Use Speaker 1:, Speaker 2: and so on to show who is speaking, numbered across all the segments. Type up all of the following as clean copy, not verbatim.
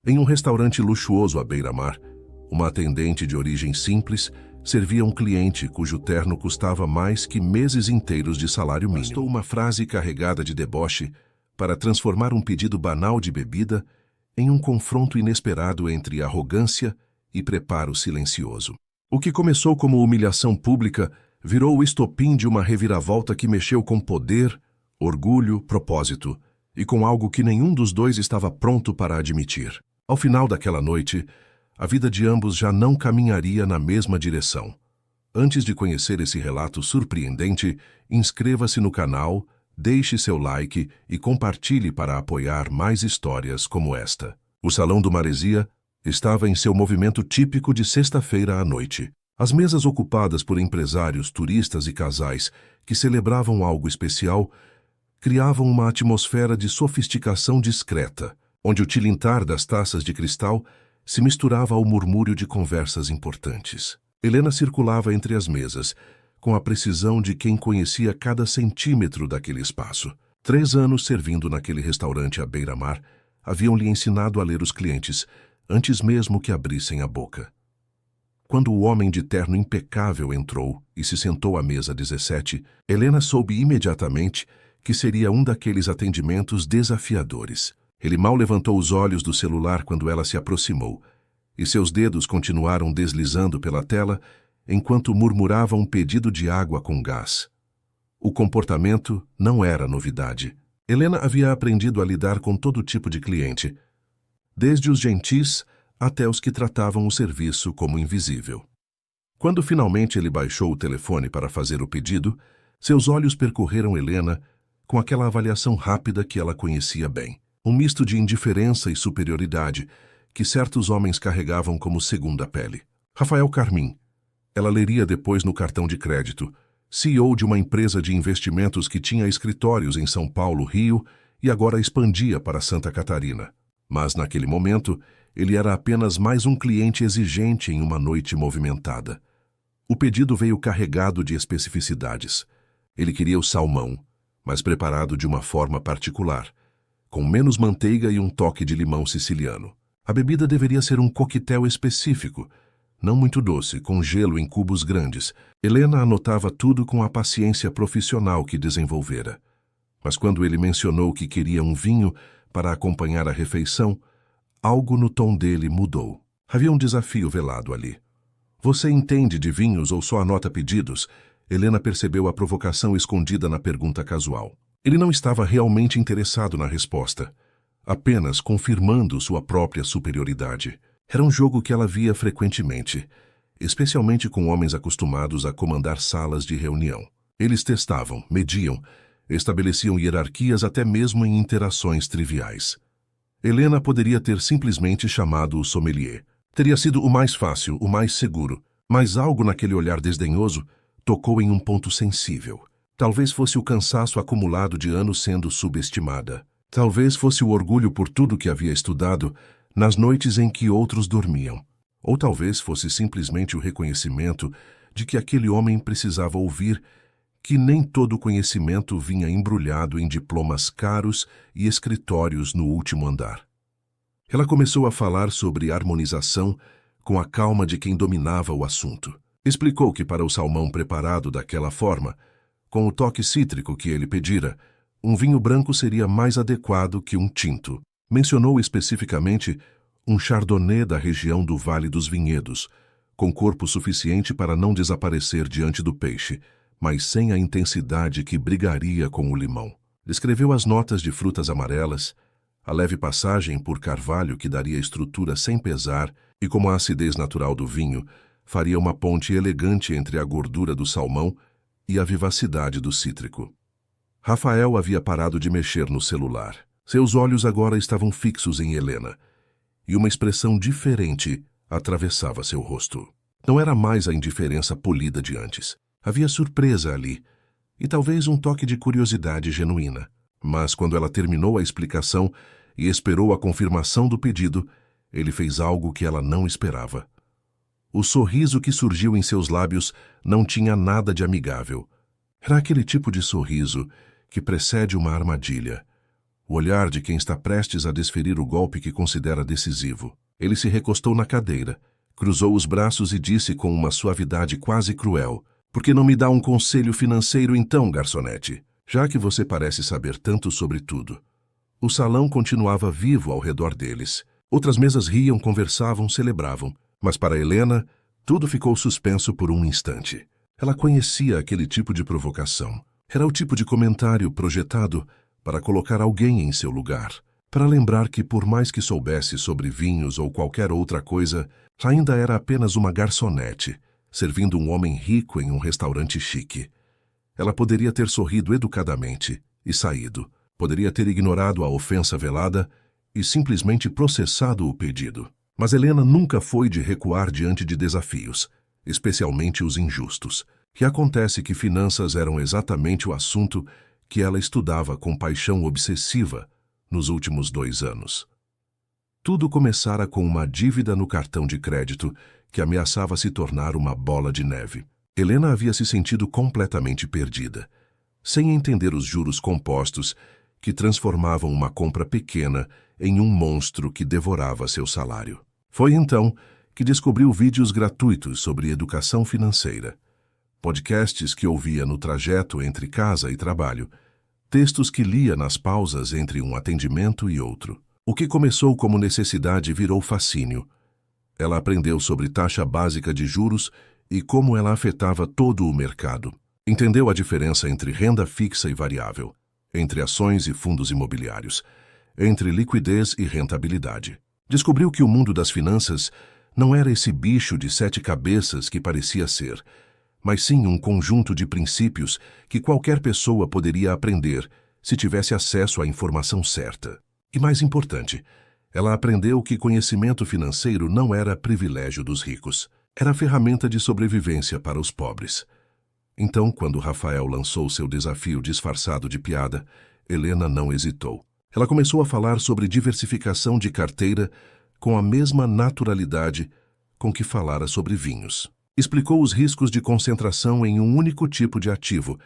Speaker 1: Em um restaurante luxuoso à beira-mar, uma atendente de origem simples servia um cliente cujo terno custava mais que meses inteiros de salário mínimo. Bastou uma frase carregada de deboche para transformar um pedido banal de bebida em um confronto inesperado entre arrogância e preparo silencioso. O que começou como humilhação pública virou o estopim de uma reviravolta que mexeu com poder, orgulho, propósito e com algo que nenhum dos dois estava pronto para admitir. Ao final daquela noite, a vida de ambos já não caminharia na mesma direção. Antes de conhecer esse relato surpreendente, inscreva-se no canal, deixe seu like e compartilhe para apoiar mais histórias como esta. O Salão do Maresia estava em seu movimento típico de sexta-feira à noite. As mesas ocupadas por empresários, turistas e casais que celebravam algo especial criavam uma atmosfera de sofisticação discreta, onde o tilintar das taças de cristal se misturava ao murmúrio de conversas importantes. Helena circulava entre as mesas, com a precisão de quem conhecia cada centímetro daquele espaço. 3 anos servindo naquele restaurante à beira-mar haviam-lhe ensinado a ler os clientes, antes mesmo que abrissem a boca. Quando o homem de terno impecável entrou e se sentou à mesa 17, Helena soube imediatamente que seria um daqueles atendimentos desafiadores. Ele mal levantou os olhos do celular quando ela se aproximou, e seus dedos continuaram deslizando pela tela enquanto murmurava um pedido de água com gás. O comportamento não era novidade. Helena havia aprendido a lidar com todo tipo de cliente, desde os gentis até os que tratavam o serviço como invisível. Quando finalmente ele baixou o telefone para fazer o pedido, seus olhos percorreram Helena com aquela avaliação rápida que ela conhecia bem. Um misto de indiferença e superioridade que certos homens carregavam como segunda pele. Rafael Carmim. Ela leria depois no cartão de crédito, CEO de uma empresa de investimentos que tinha escritórios em São Paulo, Rio e agora expandia para Santa Catarina. Mas naquele momento, ele era apenas mais um cliente exigente em uma noite movimentada. O pedido veio carregado de especificidades. Ele queria o salmão, mas preparado de uma forma particular, com menos manteiga e um toque de limão siciliano. A bebida deveria ser um coquetel específico, não muito doce, com gelo em cubos grandes. Helena anotava tudo com a paciência profissional que desenvolvera. Mas quando ele mencionou que queria um vinho para acompanhar a refeição, algo no tom dele mudou. Havia um desafio velado ali. Você entende de vinhos ou só anota pedidos? Helena percebeu a provocação escondida na pergunta casual. Ele não estava realmente interessado na resposta, apenas confirmando sua própria superioridade. Era um jogo que ela via frequentemente, especialmente com homens acostumados a comandar salas de reunião. Eles testavam, mediam, estabeleciam hierarquias até mesmo em interações triviais. Helena poderia ter simplesmente chamado o sommelier. Teria sido o mais fácil, o mais seguro, mas algo naquele olhar desdenhoso tocou em um ponto sensível. Talvez fosse o cansaço acumulado de anos sendo subestimada. Talvez fosse o orgulho por tudo que havia estudado nas noites em que outros dormiam. Ou talvez fosse simplesmente o reconhecimento de que aquele homem precisava ouvir que nem todo conhecimento vinha embrulhado em diplomas caros e escritórios no último andar. Ela começou a falar sobre harmonização com a calma de quem dominava o assunto. Explicou que para o salmão preparado daquela forma, com o toque cítrico que ele pedira, um vinho branco seria mais adequado que um tinto. Mencionou especificamente um chardonnay da região do Vale dos Vinhedos, com corpo suficiente para não desaparecer diante do peixe, mas sem a intensidade que brigaria com o limão. Descreveu as notas de frutas amarelas, a leve passagem por carvalho que daria estrutura sem pesar e como a acidez natural do vinho faria uma ponte elegante entre a gordura do salmão e a vivacidade do cítrico. Rafael havia parado de mexer no celular. Seus olhos agora estavam fixos em Helena, e uma expressão diferente atravessava seu rosto. Não era mais a indiferença polida de antes. Havia surpresa ali, e talvez um toque de curiosidade genuína. Mas quando ela terminou a explicação e esperou a confirmação do pedido, ele fez algo que ela não esperava. O sorriso que surgiu em seus lábios não tinha nada de amigável. Era aquele tipo de sorriso que precede uma armadilha. o olhar de quem está prestes a desferir o golpe que considera decisivo. Ele se recostou na cadeira, cruzou os braços e disse com uma suavidade quase cruel: "Por que não me dá um conselho financeiro então, garçonete? Já que você parece saber tanto sobre tudo." O salão continuava vivo ao redor deles. Outras mesas riam, conversavam, celebravam. Mas para Helena, tudo ficou suspenso por um instante. Ela conhecia aquele tipo de provocação. Era o tipo de comentário projetado para colocar alguém em seu lugar, para lembrar que, por mais que soubesse sobre vinhos ou qualquer outra coisa, ainda era apenas uma garçonete, servindo um homem rico em um restaurante chique. Ela poderia ter sorrido educadamente e saído. Poderia ter ignorado a ofensa velada e simplesmente processado o pedido. Mas Helena nunca foi de recuar diante de desafios, especialmente os injustos. E acontece que finanças eram exatamente o assunto que ela estudava com paixão obsessiva nos últimos 2 anos. Tudo começara com uma dívida no cartão de crédito que ameaçava se tornar uma bola de neve. Helena havia se sentido completamente perdida, sem entender os juros compostos que transformavam uma compra pequena em um monstro que devorava seu salário. Foi então que descobriu vídeos gratuitos sobre educação financeira, podcasts que ouvia no trajeto entre casa e trabalho, textos que lia nas pausas entre um atendimento e outro. O que começou como necessidade virou fascínio. Ela aprendeu sobre taxa básica de juros e como ela afetava todo o mercado. Entendeu a diferença entre renda fixa e variável, entre ações e fundos imobiliários, entre liquidez e rentabilidade. Descobriu que o mundo das finanças não era esse bicho de 7 cabeças que parecia ser, mas sim um conjunto de princípios que qualquer pessoa poderia aprender se tivesse acesso à informação certa. E mais importante, ela aprendeu que conhecimento financeiro não era privilégio dos ricos, era ferramenta de sobrevivência para os pobres. Então, quando Rafael lançou seu desafio disfarçado de piada, Helena não hesitou. Ela começou a falar sobre diversificação de carteira com a mesma naturalidade com que falara sobre vinhos. Explicou os riscos de concentração em um único tipo de ativo,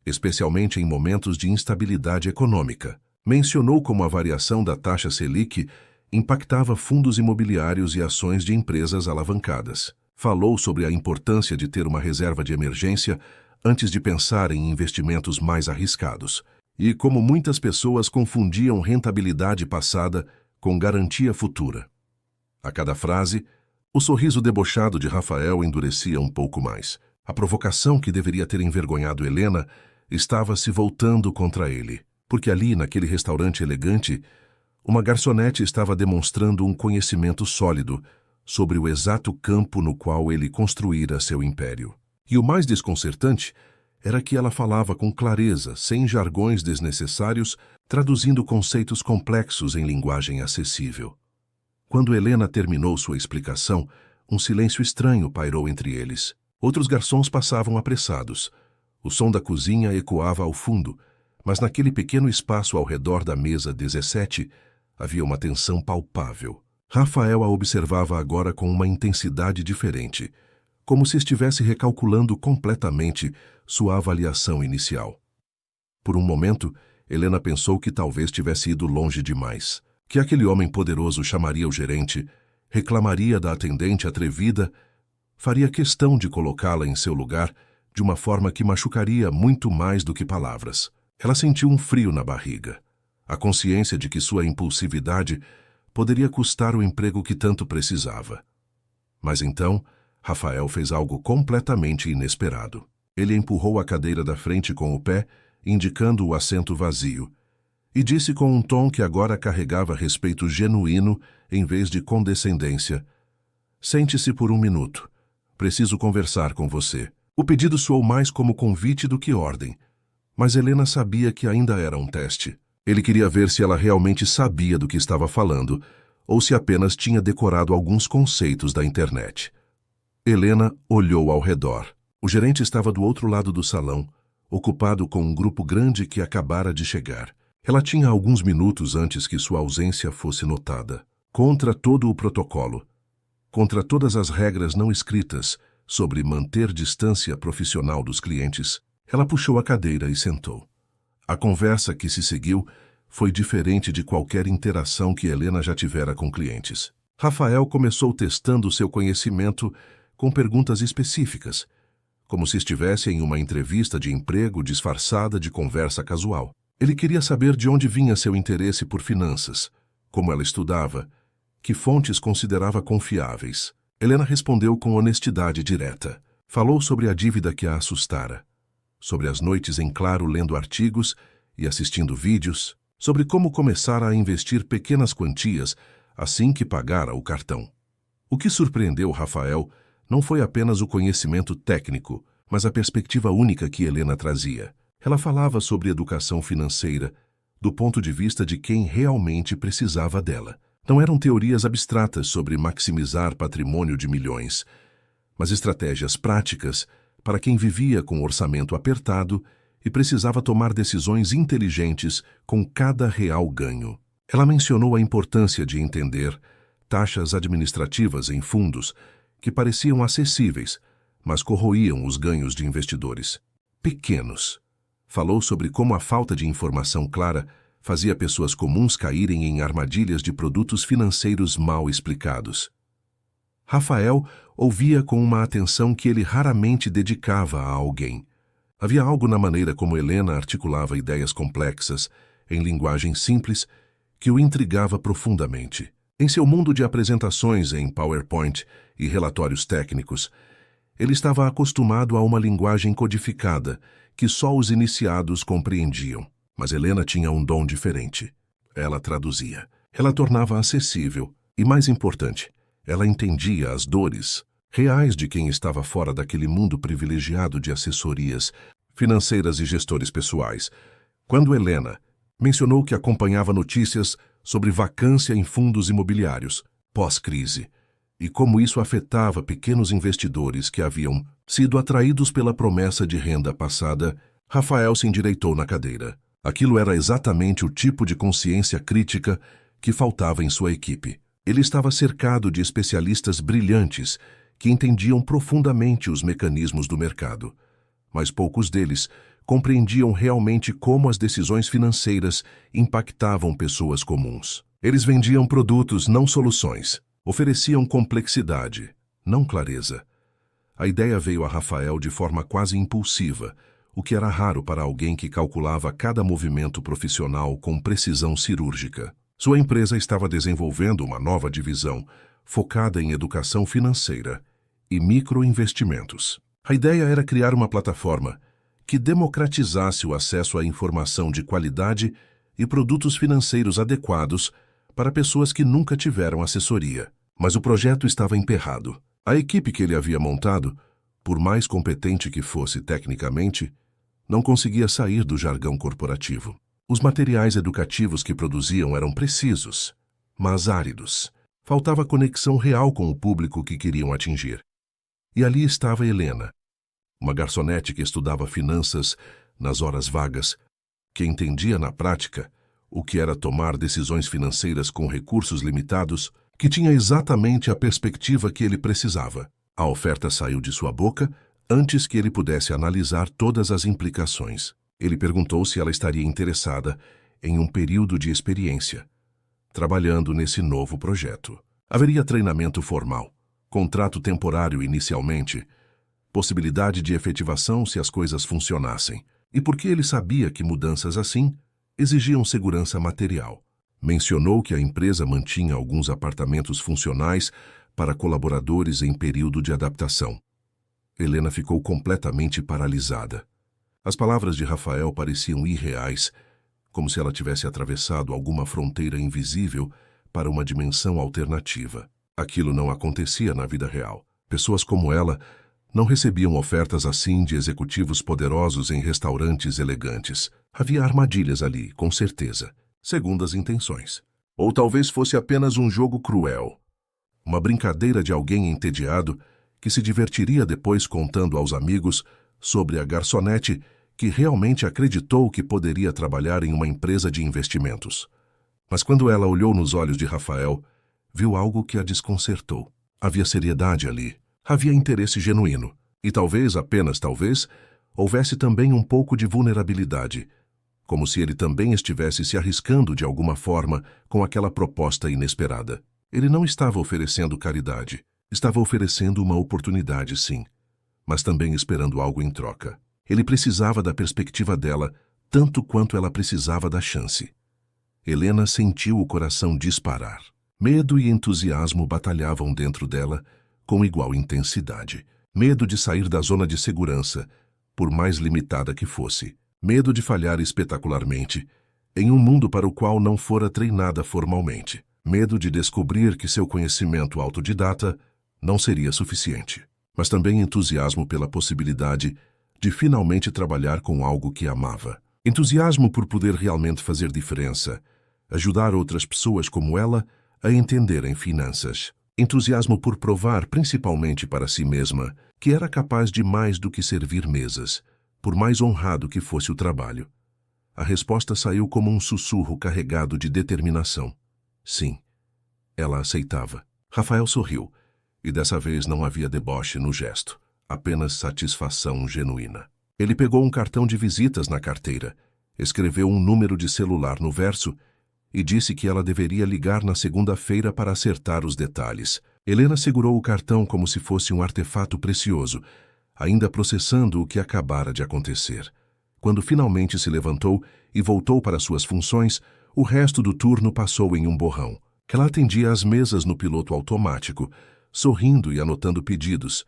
Speaker 1: especialmente em momentos de instabilidade econômica. Mencionou como a variação da taxa Selic impactava fundos imobiliários e ações de empresas alavancadas. Falou sobre a importância de ter uma reserva de emergência antes de pensar em investimentos mais arriscados, e como muitas pessoas confundiam rentabilidade passada com garantia futura. A cada frase, o sorriso debochado de Rafael endurecia um pouco mais. A provocação que deveria ter envergonhado Helena estava se voltando contra ele, porque ali, naquele restaurante elegante, uma garçonete estava demonstrando um conhecimento sólido sobre o exato campo no qual ele construíra seu império. E o mais desconcertante era que ela falava com clareza, sem jargões desnecessários, traduzindo conceitos complexos em linguagem acessível. Quando Helena terminou sua explicação, um silêncio estranho pairou entre eles. Outros garçons passavam apressados. O som da cozinha ecoava ao fundo, mas naquele pequeno espaço ao redor da mesa 17 havia uma tensão palpável. Rafael a observava agora com uma intensidade diferente, como se estivesse recalculando completamente sua avaliação inicial. Por um momento, Helena pensou que talvez tivesse ido longe demais, que aquele homem poderoso chamaria o gerente, reclamaria da atendente atrevida, faria questão de colocá-la em seu lugar de uma forma que machucaria muito mais do que palavras. Ela sentiu um frio na barriga, a consciência de que sua impulsividade poderia custar o emprego que tanto precisava. Mas então, Rafael fez algo completamente inesperado. Ele empurrou a cadeira da frente com o pé, indicando o assento vazio, e disse com um tom que agora carregava respeito genuíno em vez de condescendência: "Sente-se por 1 minuto. Preciso conversar com você." O pedido soou mais como convite do que ordem, mas Helena sabia que ainda era um teste. Ele queria ver se ela realmente sabia do que estava falando ou se apenas tinha decorado alguns conceitos da internet. Helena olhou ao redor. O gerente estava do outro lado do salão, ocupado com um grupo grande que acabara de chegar. Ela tinha alguns minutos antes que sua ausência fosse notada. Contra todo o protocolo, contra todas as regras não escritas sobre manter distância profissional dos clientes, ela puxou a cadeira e sentou. A conversa que se seguiu foi diferente de qualquer interação que Helena já tivera com clientes. Rafael começou testando seu conhecimento com perguntas específicas, como se estivesse em uma entrevista de emprego disfarçada de conversa casual. Ele queria saber de onde vinha seu interesse por finanças, como ela estudava, que fontes considerava confiáveis. Helena respondeu com honestidade direta. Falou sobre a dívida que a assustara, sobre as noites em claro lendo artigos e assistindo vídeos, sobre como começar a investir pequenas quantias assim que pagara o cartão. O que surpreendeu Rafael não foi apenas o conhecimento técnico, mas a perspectiva única que Helena trazia. Ela falava sobre educação financeira, do ponto de vista de quem realmente precisava dela. Não eram teorias abstratas sobre maximizar patrimônio de milhões, mas estratégias práticas para quem vivia com orçamento apertado e precisava tomar decisões inteligentes com cada real ganho. Ela mencionou a importância de entender taxas administrativas em fundos que pareciam acessíveis, mas corroíam os ganhos de investidores pequenos. Falou sobre como a falta de informação clara fazia pessoas comuns caírem em armadilhas de produtos financeiros mal explicados. Rafael ouvia com uma atenção que ele raramente dedicava a alguém. Havia algo na maneira como Helena articulava ideias complexas, em linguagem simples, que o intrigava profundamente. Em seu mundo de apresentações em PowerPoint e relatórios técnicos, ele estava acostumado a uma linguagem codificada que só os iniciados compreendiam. Mas Helena tinha um dom diferente. Ela traduzia. Ela tornava acessível e, mais importante, ela entendia as dores reais de quem estava fora daquele mundo privilegiado de assessorias financeiras e gestores pessoais. Quando Helena mencionou que acompanhava notícias sobre vacância em fundos imobiliários pós-crise e como isso afetava pequenos investidores que haviam sido atraídos pela promessa de renda passada, Rafael se endireitou na cadeira. Aquilo era exatamente o tipo de consciência crítica que faltava em sua equipe. Ele estava cercado de especialistas brilhantes que entendiam profundamente os mecanismos do mercado, mas poucos deles compreendiam realmente como as decisões financeiras impactavam pessoas comuns. Eles vendiam produtos, não soluções. Ofereciam complexidade, não clareza. A ideia veio a Rafael de forma quase impulsiva, o que era raro para alguém que calculava cada movimento profissional com precisão cirúrgica. Sua empresa estava desenvolvendo uma nova divisão, focada em educação financeira e microinvestimentos. A ideia era criar uma plataforma que democratizasse o acesso à informação de qualidade e produtos financeiros adequados para pessoas que nunca tiveram assessoria. Mas o projeto estava emperrado. A equipe que ele havia montado, por mais competente que fosse tecnicamente, não conseguia sair do jargão corporativo. Os materiais educativos que produziam eram precisos, mas áridos. Faltava conexão real com o público que queriam atingir. E ali estava Helena, uma garçonete que estudava finanças nas horas vagas, que entendia na prática o que era tomar decisões financeiras com recursos limitados, que tinha exatamente a perspectiva que ele precisava. A oferta saiu de sua boca antes que ele pudesse analisar todas as implicações. Ele perguntou se ela estaria interessada em um período de experiência, trabalhando nesse novo projeto. Haveria treinamento formal, contrato temporário inicialmente, possibilidade de efetivação se as coisas funcionassem, e porque ele sabia que mudanças assim exigiam segurança material. Mencionou que a empresa mantinha alguns apartamentos funcionais para colaboradores em período de adaptação. Helena ficou completamente paralisada. As palavras de Rafael pareciam irreais, como se ela tivesse atravessado alguma fronteira invisível para uma dimensão alternativa. Aquilo não acontecia na vida real. Pessoas como ela não recebiam ofertas assim de executivos poderosos em restaurantes elegantes. Havia armadilhas ali, com certeza, segundo as intenções. Ou talvez fosse apenas um jogo cruel, uma brincadeira de alguém entediado que se divertiria depois contando aos amigos sobre a garçonete que realmente acreditou que poderia trabalhar em uma empresa de investimentos. Mas quando ela olhou nos olhos de Rafael, viu algo que a desconcertou. Havia seriedade ali, havia interesse genuíno, e talvez, apenas talvez, houvesse também um pouco de vulnerabilidade, como se ele também estivesse se arriscando de alguma forma com aquela proposta inesperada. Ele não estava oferecendo caridade, estava oferecendo uma oportunidade, sim, mas também esperando algo em troca. Ele precisava da perspectiva dela, tanto quanto ela precisava da chance. Helena sentiu o coração disparar. Medo e entusiasmo batalhavam dentro dela com igual intensidade. Medo de sair da zona de segurança, por mais limitada que fosse. Medo de falhar espetacularmente, em um mundo para o qual não fora treinada formalmente. Medo de descobrir que seu conhecimento autodidata não seria suficiente. Mas também entusiasmo pela possibilidade de finalmente trabalhar com algo que amava. Entusiasmo por poder realmente fazer diferença, ajudar outras pessoas como ela a entenderem finanças. Entusiasmo por provar, principalmente para si mesma, que era capaz de mais do que servir mesas, por mais honrado que fosse o trabalho. A resposta saiu como um sussurro carregado de determinação. Sim, ela aceitava. Rafael sorriu, e dessa vez não havia deboche no gesto, apenas satisfação genuína. Ele pegou um cartão de visitas na carteira, escreveu um número de celular no verso e disse que ela deveria ligar na segunda-feira para acertar os detalhes. Helena segurou o cartão como se fosse um artefato precioso, ainda processando o que acabara de acontecer. Quando finalmente se levantou e voltou para suas funções, o resto do turno passou em um borrão. Ela atendia às mesas no piloto automático, sorrindo e anotando pedidos,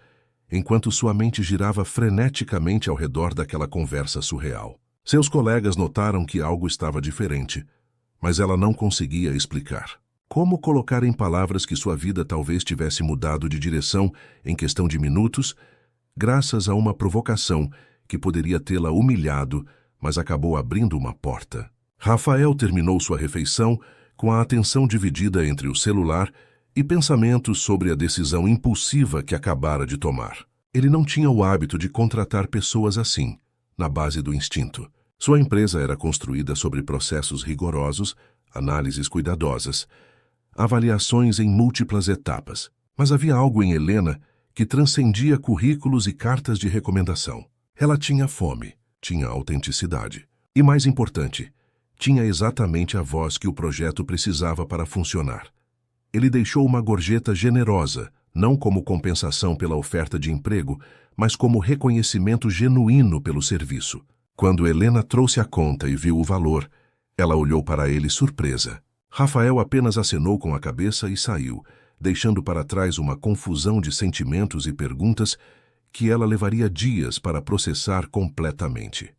Speaker 1: enquanto sua mente girava freneticamente ao redor daquela conversa surreal. Seus colegas notaram que algo estava diferente, mas ela não conseguia explicar. Como colocar em palavras que sua vida talvez tivesse mudado de direção em questão de minutos, graças a uma provocação que poderia tê-la humilhado, mas acabou abrindo uma porta. Rafael terminou sua refeição com a atenção dividida entre o celular e pensamentos sobre a decisão impulsiva que acabara de tomar. Ele não tinha o hábito de contratar pessoas assim, na base do instinto. Sua empresa era construída sobre processos rigorosos, análises cuidadosas, avaliações em múltiplas etapas. Mas havia algo em Helena que transcendia currículos e cartas de recomendação. Ela tinha fome, tinha autenticidade. E, mais importante, tinha exatamente a voz que o projeto precisava para funcionar. Ele deixou uma gorjeta generosa, não como compensação pela oferta de emprego, mas como reconhecimento genuíno pelo serviço. Quando Helena trouxe a conta e viu o valor, ela olhou para ele surpresa. Rafael apenas acenou com a cabeça e saiu, deixando para trás uma confusão de sentimentos e perguntas que ela levaria dias para processar completamente.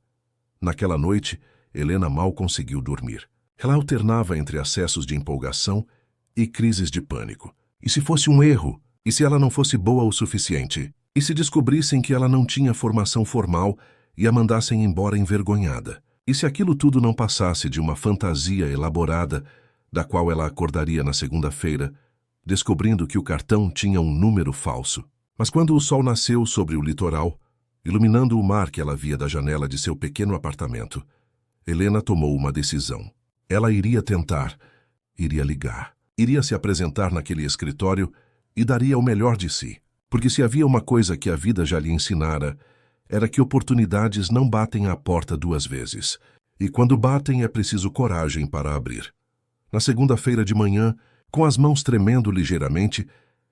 Speaker 1: Naquela noite, Helena mal conseguiu dormir. Ela alternava entre acessos de empolgação e crises de pânico. E se fosse um erro? E se ela não fosse boa o suficiente? E se descobrissem que ela não tinha formação formal e a mandassem embora envergonhada? E se aquilo tudo não passasse de uma fantasia elaborada, da qual ela acordaria na segunda-feira, descobrindo que o cartão tinha um número falso? Mas quando o sol nasceu sobre o litoral, iluminando o mar que ela via da janela de seu pequeno apartamento, Helena tomou uma decisão. Ela iria tentar, iria ligar, iria se apresentar naquele escritório e daria o melhor de si. Porque se havia uma coisa que a vida já lhe ensinara, era que oportunidades não batem à porta duas vezes. E quando batem é preciso coragem para abrir. Na segunda-feira de manhã, com as mãos tremendo ligeiramente,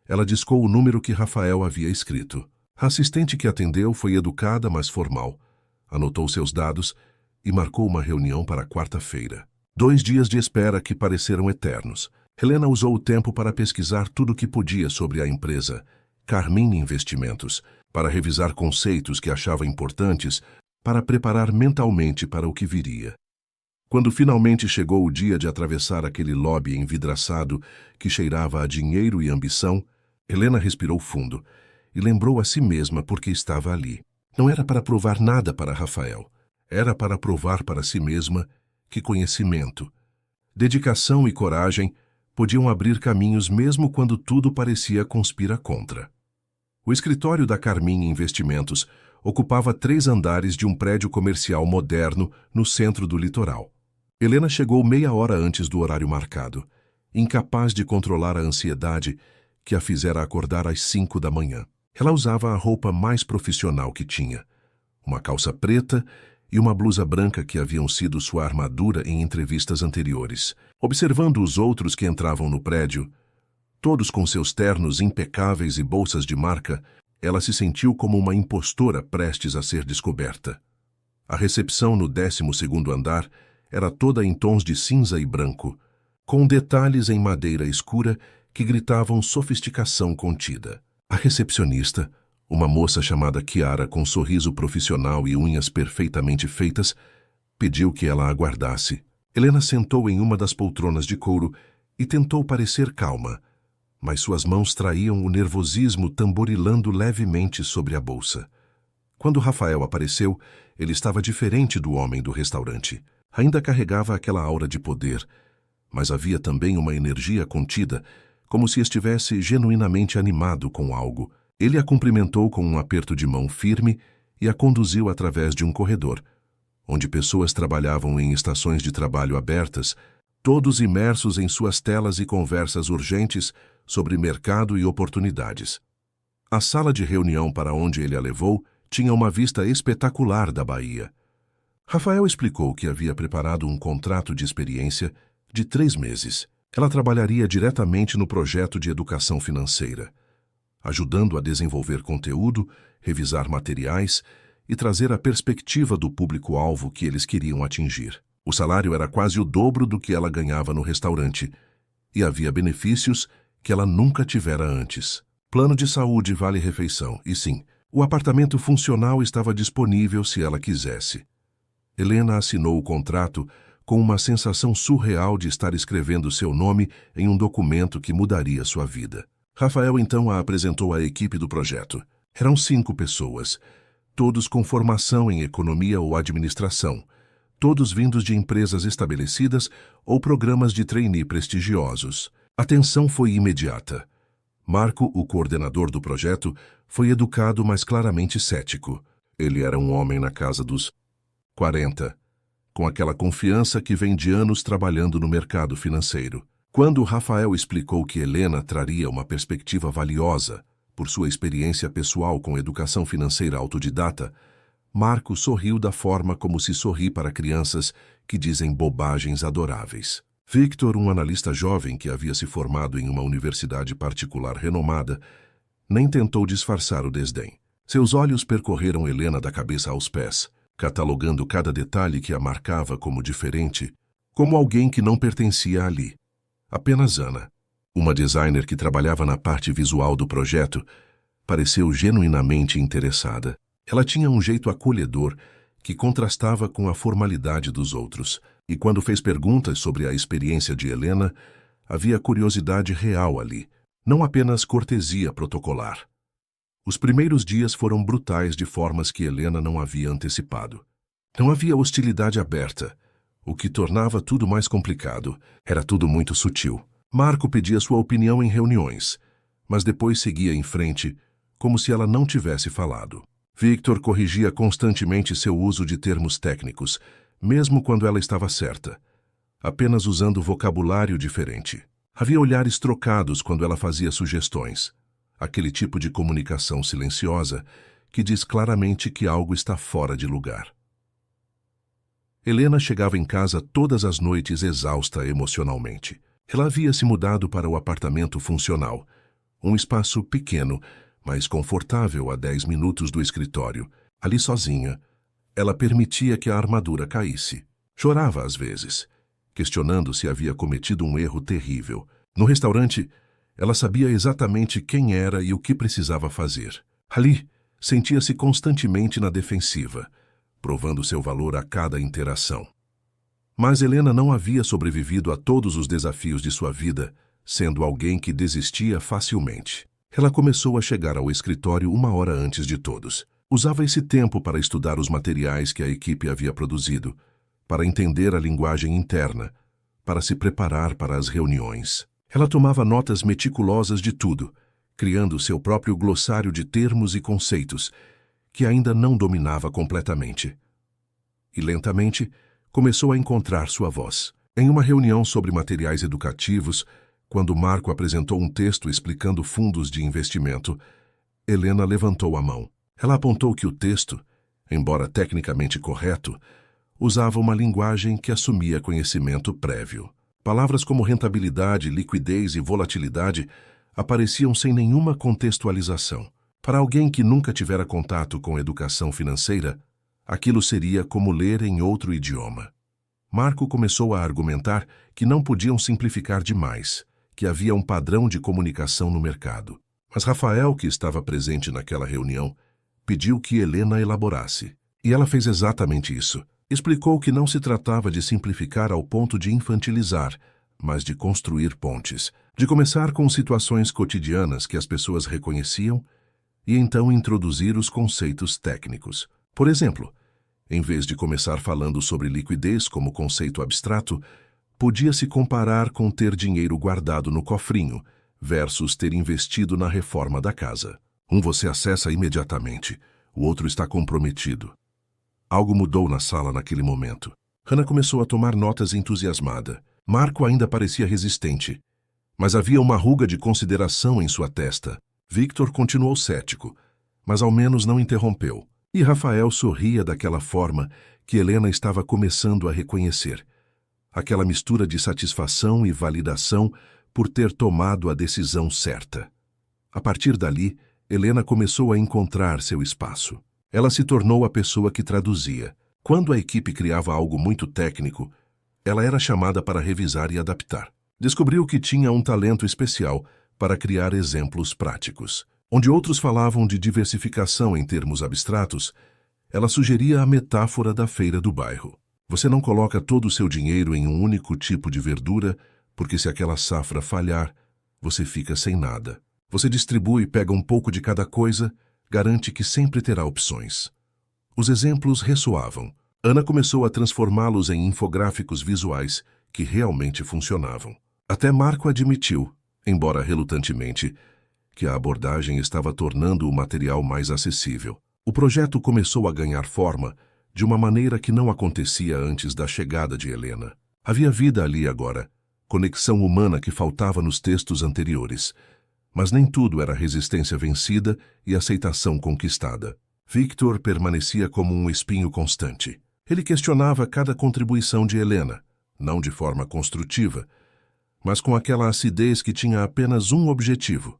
Speaker 1: ela discou o número que Rafael havia escrito. A assistente que atendeu foi educada, mas formal. Anotou seus dados e marcou uma reunião para quarta-feira. 2 dias de espera que pareceram eternos. Helena usou o tempo para pesquisar tudo o que podia sobre a empresa, Carmim Investimentos, para revisar conceitos que achava importantes, para preparar mentalmente para o que viria. Quando finalmente chegou o dia de atravessar aquele lobby envidraçado que cheirava a dinheiro e ambição, Helena respirou fundo e lembrou a si mesma por que estava ali. Não era para provar nada para Rafael. Era para provar para si mesma que conhecimento, dedicação e coragem podiam abrir caminhos mesmo quando tudo parecia conspirar contra. O escritório da Carmim Investimentos ocupava 3 andares de um prédio comercial moderno no centro do litoral. Helena chegou meia hora antes do horário marcado, incapaz de controlar a ansiedade que a fizera acordar às 5 da manhã. Ela usava a roupa mais profissional que tinha, uma calça preta e uma blusa branca que haviam sido sua armadura em entrevistas anteriores. Observando os outros que entravam no prédio, todos com seus ternos impecáveis e bolsas de marca, ela se sentiu como uma impostora prestes a ser descoberta. A recepção no 12º andar era toda em tons de cinza e branco, com detalhes em madeira escura que gritavam sofisticação contida. A recepcionista, uma moça chamada Kiara com sorriso profissional e unhas perfeitamente feitas, pediu que ela aguardasse. Helena sentou em uma das poltronas de couro e tentou parecer calma, mas suas mãos traíam o nervosismo tamborilando levemente sobre a bolsa. Quando Rafael apareceu, ele estava diferente do homem do restaurante. Ainda carregava aquela aura de poder, mas havia também uma energia contida, como se estivesse genuinamente animado com algo. Ele a cumprimentou com um aperto de mão firme e a conduziu através de um corredor, onde pessoas trabalhavam em estações de trabalho abertas, todos imersos em suas telas e conversas urgentes sobre mercado e oportunidades. A sala de reunião para onde ele a levou tinha uma vista espetacular da Bahia. Rafael explicou que havia preparado um contrato de experiência de 3 meses. Ela trabalharia diretamente no projeto de educação financeira, ajudando a desenvolver conteúdo, revisar materiais e trazer a perspectiva do público-alvo que eles queriam atingir. O salário era quase o dobro do que ela ganhava no restaurante e havia benefícios que ela nunca tivera antes. Plano de saúde, vale-refeição e sim, o apartamento funcional estava disponível se ela quisesse. Helena assinou o contrato com uma sensação surreal de estar escrevendo seu nome em um documento que mudaria sua vida. Rafael então a apresentou à equipe do projeto. Eram 5 pessoas, todos com formação em economia ou administração, todos vindos de empresas estabelecidas ou programas de trainee prestigiosos. A tensão foi imediata. Marco, o coordenador do projeto, foi educado, mas claramente cético. Ele era um homem na casa dos 40, com aquela confiança que vem de anos trabalhando no mercado financeiro. Quando Rafael explicou que Helena traria uma perspectiva valiosa por sua experiência pessoal com educação financeira autodidata, Marco sorriu da forma como se sorri para crianças que dizem bobagens adoráveis. Victor, um analista jovem que havia se formado em uma universidade particular renomada, nem tentou disfarçar o desdém. Seus olhos percorreram Helena da cabeça aos pés, catalogando cada detalhe que a marcava como diferente, como alguém que não pertencia ali. Apenas Ana, uma designer que trabalhava na parte visual do projeto, pareceu genuinamente interessada. Ela tinha um jeito acolhedor que contrastava com a formalidade dos outros, e quando fez perguntas sobre a experiência de Helena, havia curiosidade real ali, não apenas cortesia protocolar. Os primeiros dias foram brutais de formas que Helena não havia antecipado. Não havia hostilidade aberta, o que tornava tudo mais complicado. Era tudo muito sutil. Marco pedia sua opinião em reuniões, mas depois seguia em frente, como se ela não tivesse falado. Victor corrigia constantemente seu uso de termos técnicos, mesmo quando ela estava certa, apenas usando vocabulário diferente. Havia olhares trocados quando ela fazia sugestões, aquele tipo de comunicação silenciosa que diz claramente que algo está fora de lugar. Helena chegava em casa todas as noites exausta emocionalmente. Ela havia se mudado para o apartamento funcional, um espaço pequeno, mas confortável a 10 minutos do escritório. Ali sozinha, ela permitia que a armadura caísse. Chorava às vezes, questionando se havia cometido um erro terrível. No restaurante, ela sabia exatamente quem era e o que precisava fazer. Ali, sentia-se constantemente na defensiva, provando seu valor a cada interação. Mas Helena não havia sobrevivido a todos os desafios de sua vida, sendo alguém que desistia facilmente. Ela começou a chegar ao escritório 1 hora antes de todos. Usava esse tempo para estudar os materiais que a equipe havia produzido, para entender a linguagem interna, para se preparar para as reuniões. Ela tomava notas meticulosas de tudo, criando seu próprio glossário de termos e conceitos, que ainda não dominava completamente. E lentamente, começou a encontrar sua voz. Em uma reunião sobre materiais educativos, quando Marco apresentou um texto explicando fundos de investimento, Helena levantou a mão. Ela apontou que o texto embora tecnicamente correto, usava uma linguagem que assumia conhecimento prévio. Palavras como rentabilidade, liquidez e volatilidade apareciam sem nenhuma contextualização. Para alguém que nunca tivera contato com educação financeira, aquilo seria como ler em outro idioma. Marco começou a argumentar que não podiam simplificar demais, que havia um padrão de comunicação no mercado. Mas Rafael, que estava presente naquela reunião, pediu que Helena elaborasse. E ela fez exatamente isso. Explicou que não se tratava de simplificar ao ponto de infantilizar, mas de construir pontes, de começar com situações cotidianas que as pessoas reconheciam e então introduzir os conceitos técnicos. Por exemplo, em vez de começar falando sobre liquidez como conceito abstrato, podia-se comparar com ter dinheiro guardado no cofrinho versus ter investido na reforma da casa. Um você acessa imediatamente, o outro está comprometido. Algo mudou na sala naquele momento. Hannah começou a tomar notas entusiasmada. Marco ainda parecia resistente, mas havia uma ruga de consideração em sua testa. Victor continuou cético, mas ao menos não interrompeu. E Rafael sorria daquela forma que Helena estava começando a reconhecer. Aquela mistura de satisfação e validação por ter tomado a decisão certa. A partir dali, Helena começou a encontrar seu espaço. Ela se tornou a pessoa que traduzia. Quando a equipe criava algo muito técnico, ela era chamada para revisar e adaptar. Descobriu que tinha um talento especial para criar exemplos práticos. Onde outros falavam de diversificação em termos abstratos, ela sugeria a metáfora da feira do bairro. Você não coloca todo o seu dinheiro em um único tipo de verdura, porque se aquela safra falhar, você fica sem nada. Você distribui, pega um pouco de cada coisa, garante que sempre terá opções. Os exemplos ressoavam. Ana começou a transformá-los em infográficos visuais que realmente funcionavam. Até Marco admitiu, embora relutantemente, que a abordagem estava tornando o material mais acessível. O projeto começou a ganhar forma de uma maneira que não acontecia antes da chegada de Helena. Havia vida ali agora, conexão humana que faltava nos textos anteriores. Mas nem tudo era resistência vencida e aceitação conquistada. Victor permanecia como um espinho constante. Ele questionava cada contribuição de Helena, não de forma construtiva, mas com aquela acidez que tinha apenas um objetivo: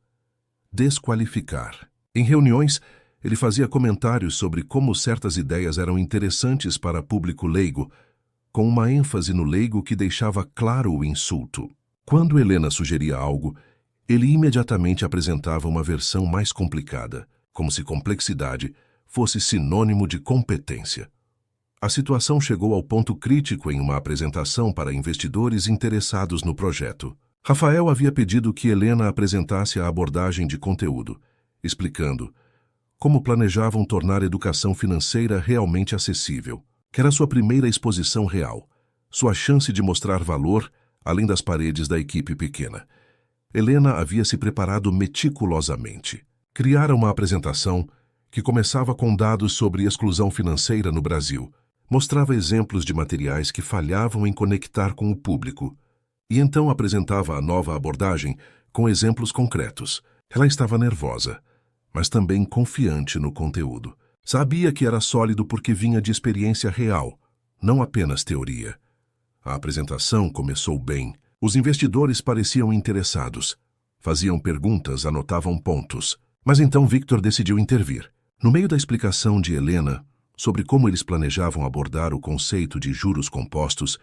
Speaker 1: desqualificar. Em reuniões, ele fazia comentários sobre como certas ideias eram interessantes para público leigo, com uma ênfase no leigo que deixava claro o insulto. Quando Helena sugeria algo, ele imediatamente apresentava uma versão mais complicada, como se complexidade fosse sinônimo de competência. A situação chegou ao ponto crítico em uma apresentação para investidores interessados no projeto. Rafael havia pedido que Helena apresentasse a abordagem de conteúdo, explicando como planejavam tornar a educação financeira realmente acessível, que era sua primeira exposição real, sua chance de mostrar valor além das paredes da equipe pequena. Helena havia se preparado meticulosamente. Criara uma apresentação que começava com dados sobre exclusão financeira no Brasil, mostrava exemplos de materiais que falhavam em conectar com o público, e então apresentava a nova abordagem com exemplos concretos. Ela estava nervosa, mas também confiante no conteúdo. Sabia que era sólido porque vinha de experiência real, não apenas teoria. A apresentação começou bem. Os investidores pareciam interessados. Faziam perguntas, anotavam pontos. Mas então Victor decidiu intervir. No meio da explicação de Helena sobre como eles planejavam abordar o conceito de juros compostos,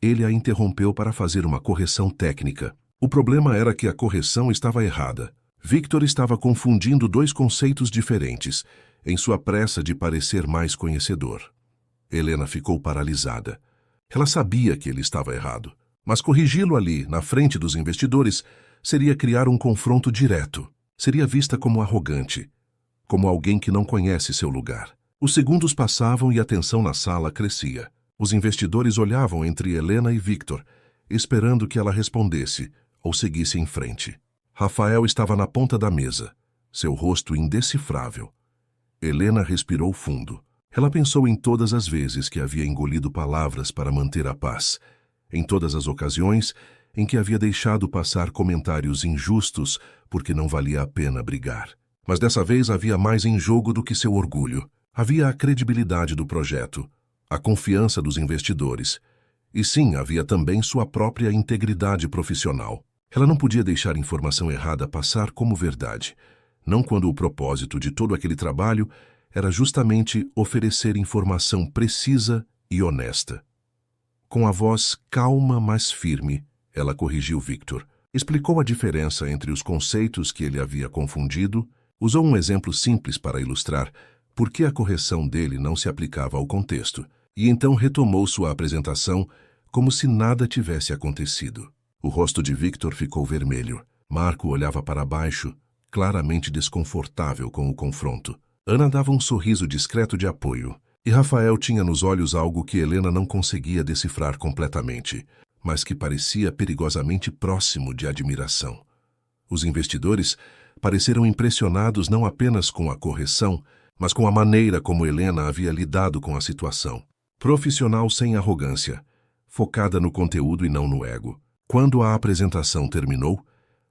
Speaker 1: ele a interrompeu para fazer uma correção técnica. O problema era que a correção estava errada. Victor estava confundindo dois conceitos diferentes, em sua pressa de parecer mais conhecedor. Helena ficou paralisada. Ela sabia que ele estava errado. Mas corrigi-lo ali, na frente dos investidores, seria criar um confronto direto. Seria vista como arrogante, como alguém que não conhece seu lugar. Os segundos passavam e a tensão na sala crescia. Os investidores olhavam entre Helena e Victor, esperando que ela respondesse ou seguisse em frente. Rafael estava na ponta da mesa, seu rosto indecifrável. Helena respirou fundo. Ela pensou em todas as vezes que havia engolido palavras para manter a paz, em todas as ocasiões em que havia deixado passar comentários injustos porque não valia a pena brigar. Mas dessa vez havia mais em jogo do que seu orgulho. Havia a credibilidade do projeto, a confiança dos investidores, e sim, havia também sua própria integridade profissional. Ela não podia deixar informação errada passar como verdade, não quando o propósito de todo aquele trabalho era justamente oferecer informação precisa e honesta. Com a voz calma, mas firme, ela corrigiu Victor. Explicou a diferença entre os conceitos que ele havia confundido, usou um exemplo simples para ilustrar por que a correção dele não se aplicava ao contexto, e então retomou sua apresentação como se nada tivesse acontecido. O rosto de Victor ficou vermelho. Marco olhava para baixo, claramente desconfortável com o confronto. Ana dava um sorriso discreto de apoio, e Rafael tinha nos olhos algo que Helena não conseguia decifrar completamente, mas que parecia perigosamente próximo de admiração. Os investidores pareceram impressionados não apenas com a correção, mas com a maneira como Helena havia lidado com a situação. Profissional sem arrogância, focada no conteúdo e não no ego. Quando a apresentação terminou,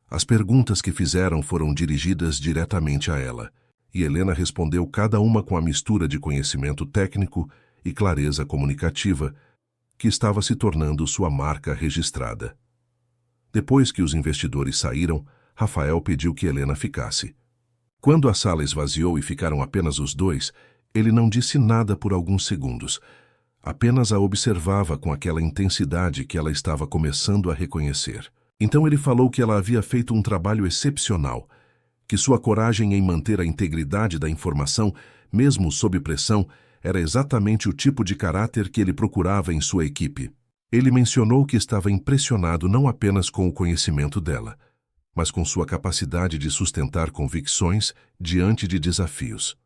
Speaker 1: as perguntas que fizeram foram dirigidas diretamente a ela, e Helena respondeu cada uma com a mistura de conhecimento técnico e clareza comunicativa que estava se tornando sua marca registrada. Depois que os investidores saíram, Rafael pediu que Helena ficasse. Quando a sala esvaziou e ficaram apenas os dois, ele não disse nada por alguns segundos. Apenas a observava com aquela intensidade que ela estava começando a reconhecer. Então ele falou que ela havia feito um trabalho excepcional, que sua coragem em manter a integridade da informação, mesmo sob pressão, era exatamente o tipo de caráter que ele procurava em sua equipe. Ele mencionou que estava impressionado não apenas com o conhecimento dela, mas com sua capacidade de sustentar convicções diante de desafios.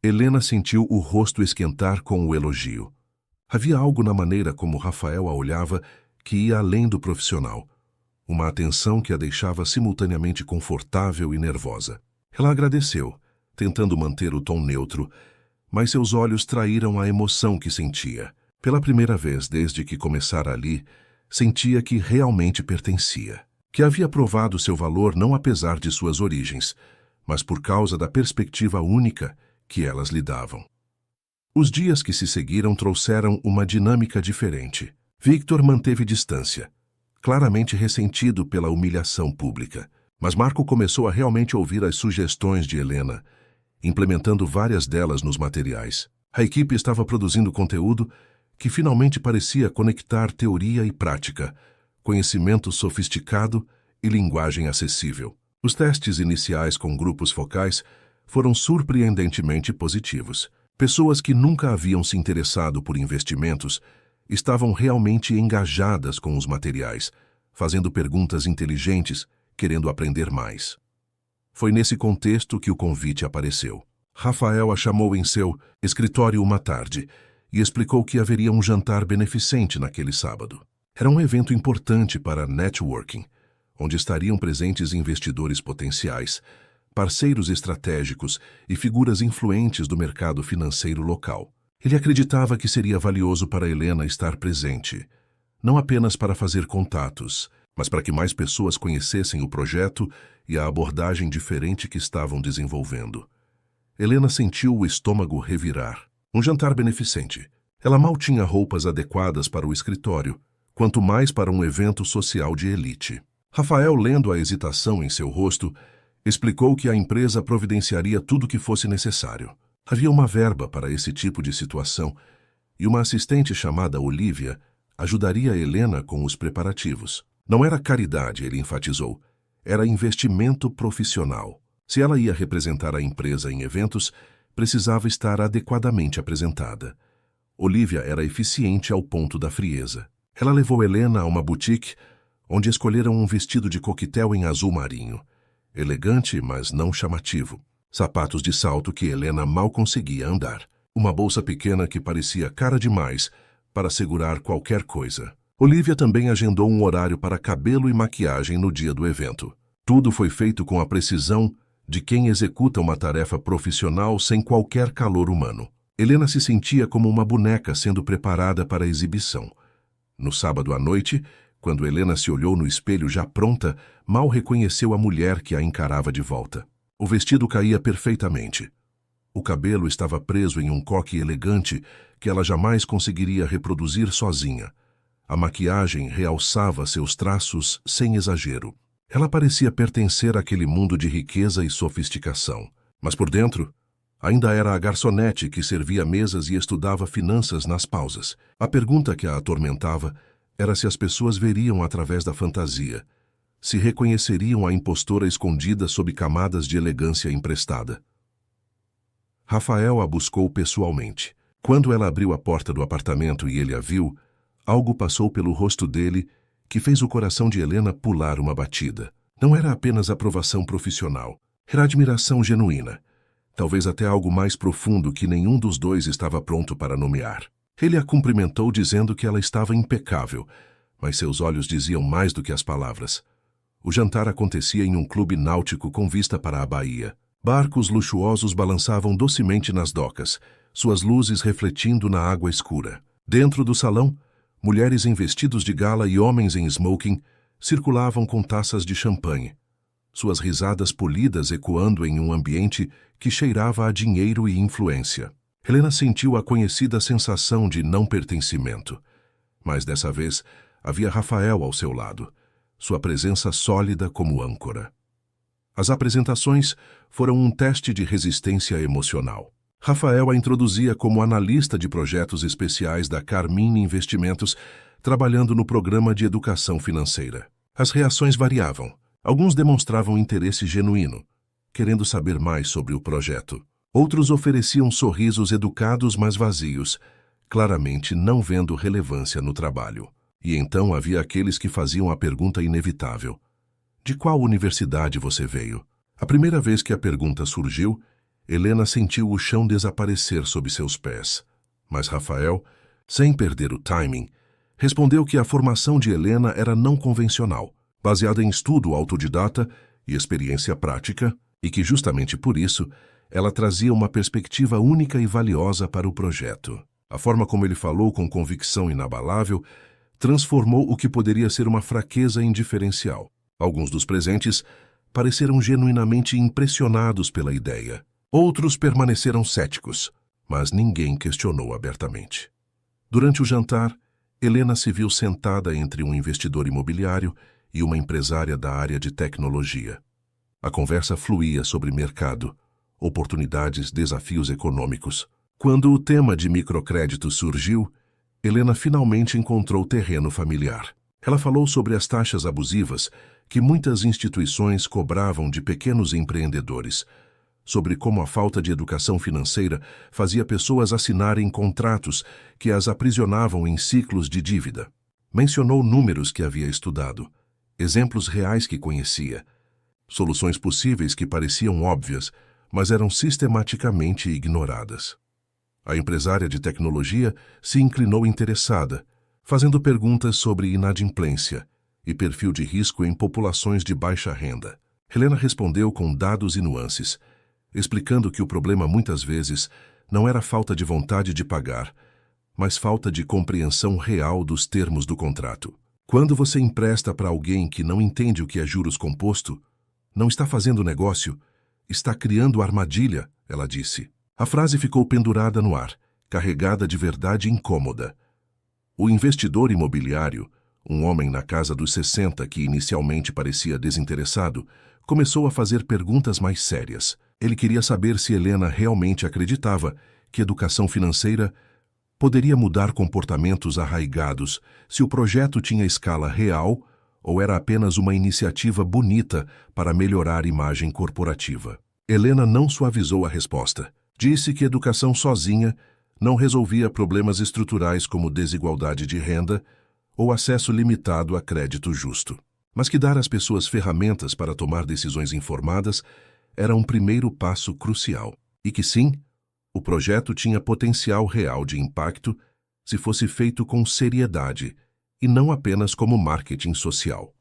Speaker 1: Helena sentiu o rosto esquentar com o elogio. Havia algo na maneira como Rafael a olhava que ia além do profissional, uma atenção que a deixava simultaneamente confortável e nervosa. Ela agradeceu, tentando manter o tom neutro, mas seus olhos traíram a emoção que sentia. Pela primeira vez desde que começara ali, sentia que realmente pertencia, que havia provado seu valor não apesar de suas origens, mas por causa da perspectiva única que elas lhe davam. Os dias que se seguiram trouxeram uma dinâmica diferente. Victor manteve distância, claramente ressentido pela humilhação pública. Mas Marco começou a realmente ouvir as sugestões de Helena, implementando várias delas nos materiais. A equipe estava produzindo conteúdo que finalmente parecia conectar teoria e prática, conhecimento sofisticado e linguagem acessível. Os testes iniciais com grupos focais foram surpreendentemente positivos. Pessoas que nunca haviam se interessado por investimentos estavam realmente engajadas com os materiais, fazendo perguntas inteligentes, querendo aprender mais. Foi nesse contexto que o convite apareceu. Rafael a chamou em seu escritório uma tarde e explicou que haveria um jantar beneficente naquele sábado. Era um evento importante para networking, onde estariam presentes investidores potenciais, parceiros estratégicos e figuras influentes do mercado financeiro local. Ele acreditava que seria valioso para Helena estar presente, não apenas para fazer contatos, mas para que mais pessoas conhecessem o projeto e a abordagem diferente que estavam desenvolvendo. Helena sentiu o estômago revirar. Um jantar beneficente. Ela mal tinha roupas adequadas para o escritório, quanto mais para um evento social de elite. Rafael, lendo a hesitação em seu rosto, explicou que a empresa providenciaria tudo o que fosse necessário. Havia uma verba para esse tipo de situação e uma assistente chamada Olivia ajudaria Helena com os preparativos. Não era caridade, ele enfatizou, era investimento profissional. Se ela ia representar a empresa em eventos, precisava estar adequadamente apresentada. Olivia era eficiente ao ponto da frieza. Ela levou Helena a uma boutique onde escolheram um vestido de coquetel em azul marinho, elegante, mas não chamativo. Sapatos de salto que Helena mal conseguia andar. Uma bolsa pequena que parecia cara demais para segurar qualquer coisa. Olivia também agendou um horário para cabelo e maquiagem no dia do evento. Tudo foi feito com a precisão de quem executa uma tarefa profissional sem qualquer calor humano. Helena se sentia como uma boneca sendo preparada para a exibição. No sábado à noite, quando Helena se olhou no espelho já pronta, mal reconheceu a mulher que a encarava de volta. O vestido caía perfeitamente. O cabelo estava preso em um coque elegante que ela jamais conseguiria reproduzir sozinha. A maquiagem realçava seus traços sem exagero. Ela parecia pertencer àquele mundo de riqueza e sofisticação. Mas por dentro, ainda era a garçonete que servia mesas e estudava finanças nas pausas. A pergunta que a atormentava era se as pessoas veriam através da fantasia, se reconheceriam a impostora escondida sob camadas de elegância emprestada. Rafael a buscou pessoalmente. Quando ela abriu a porta do apartamento e ele a viu, algo passou pelo rosto dele que fez o coração de Helena pular uma batida. Não era apenas aprovação profissional, era admiração genuína. Talvez até algo mais profundo que nenhum dos dois estava pronto para nomear. Ele a cumprimentou dizendo que ela estava impecável, mas seus olhos diziam mais do que as palavras. O jantar acontecia em um clube náutico com vista para a baía. Barcos luxuosos balançavam docemente nas docas, suas luzes refletindo na água escura. Dentro do salão, mulheres em vestidos de gala e homens em smoking circulavam com taças de champanhe, suas risadas polidas ecoando em um ambiente que cheirava a dinheiro e influência. Helena sentiu a conhecida sensação de não pertencimento. Mas dessa vez havia Rafael ao seu lado, sua presença sólida como âncora. As apresentações foram um teste de resistência emocional. Rafael a introduzia como analista de projetos especiais da Carmine Investimentos, trabalhando no programa de educação financeira. As reações variavam. Alguns demonstravam interesse genuíno, querendo saber mais sobre o projeto. Outros ofereciam sorrisos educados mas vazios, claramente não vendo relevância no trabalho. E então havia aqueles que faziam a pergunta inevitável: de qual universidade você veio? A primeira vez que a pergunta surgiu, Helena sentiu o chão desaparecer sob seus pés. Mas Rafael, sem perder o timing, respondeu que a formação de Helena era não convencional, baseada em estudo autodidata e experiência prática, e que justamente por isso ela trazia uma perspectiva única e valiosa para o projeto. A forma como ele falou com convicção inabalável transformou o que poderia ser uma fraqueza em diferencial. Alguns dos presentes pareceram genuinamente impressionados pela ideia. Outros permaneceram céticos, mas ninguém questionou abertamente. Durante o jantar, Helena se viu sentada entre um investidor imobiliário e uma empresária da área de tecnologia. A conversa fluía sobre mercado, oportunidades, desafios econômicos. Quando o tema de microcrédito surgiu, Helena finalmente encontrou terreno familiar. Ela falou sobre as taxas abusivas que muitas instituições cobravam de pequenos empreendedores, sobre como a falta de educação financeira fazia pessoas assinarem contratos que as aprisionavam em ciclos de dívida. Mencionou números que havia estudado, exemplos reais que conhecia, soluções possíveis que pareciam óbvias, mas eram sistematicamente ignoradas. A empresária de tecnologia se inclinou interessada, fazendo perguntas sobre inadimplência e perfil de risco em populações de baixa renda. Helena respondeu com dados e nuances, explicando que o problema muitas vezes não era falta de vontade de pagar, mas falta de compreensão real dos termos do contrato. Quando você empresta para alguém que não entende o que é juros composto, não está fazendo negócio, está criando armadilha, ela disse. A frase ficou pendurada no ar, carregada de verdade incômoda. O investidor imobiliário, um homem na casa dos 60 que inicialmente parecia desinteressado, começou a fazer perguntas mais sérias. Ele queria saber se Helena realmente acreditava que educação financeira poderia mudar comportamentos arraigados, se o projeto tinha escala real ou era apenas uma iniciativa bonita para melhorar a imagem corporativa. Helena não suavizou a resposta. Disse que educação sozinha não resolvia problemas estruturais como desigualdade de renda ou acesso limitado a crédito justo, mas que dar às pessoas ferramentas para tomar decisões informadas era um primeiro passo crucial, e que sim, o projeto tinha potencial real de impacto se fosse feito com seriedade e não apenas como marketing social.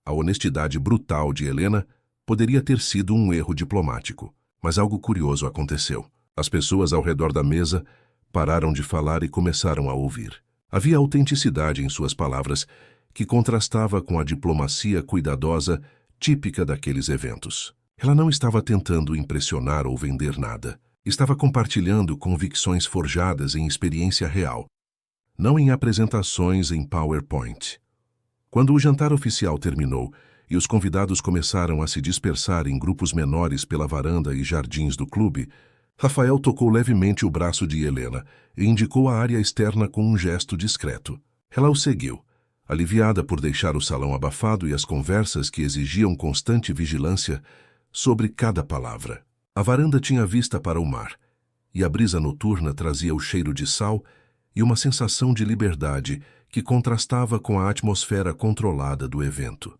Speaker 1: A honestidade brutal de Helena poderia ter sido um erro diplomático, mas algo curioso aconteceu. As pessoas ao redor da mesa pararam de falar e começaram a ouvir. Havia autenticidade em suas palavras que contrastava com a diplomacia cuidadosa típica daqueles eventos. Ela não estava tentando impressionar ou vender nada. Estava compartilhando convicções forjadas em experiência real, não em apresentações em PowerPoint. Quando o jantar oficial terminou e os convidados começaram a se dispersar em grupos menores pela varanda e jardins do clube, Rafael tocou levemente o braço de Helena e indicou a área externa com um gesto discreto. Ela o seguiu, aliviada por deixar o salão abafado e as conversas que exigiam constante vigilância sobre cada palavra. A varanda tinha vista para o mar, e a brisa noturna trazia o cheiro de sal e uma sensação de liberdade que contrastava com a atmosfera controlada do evento.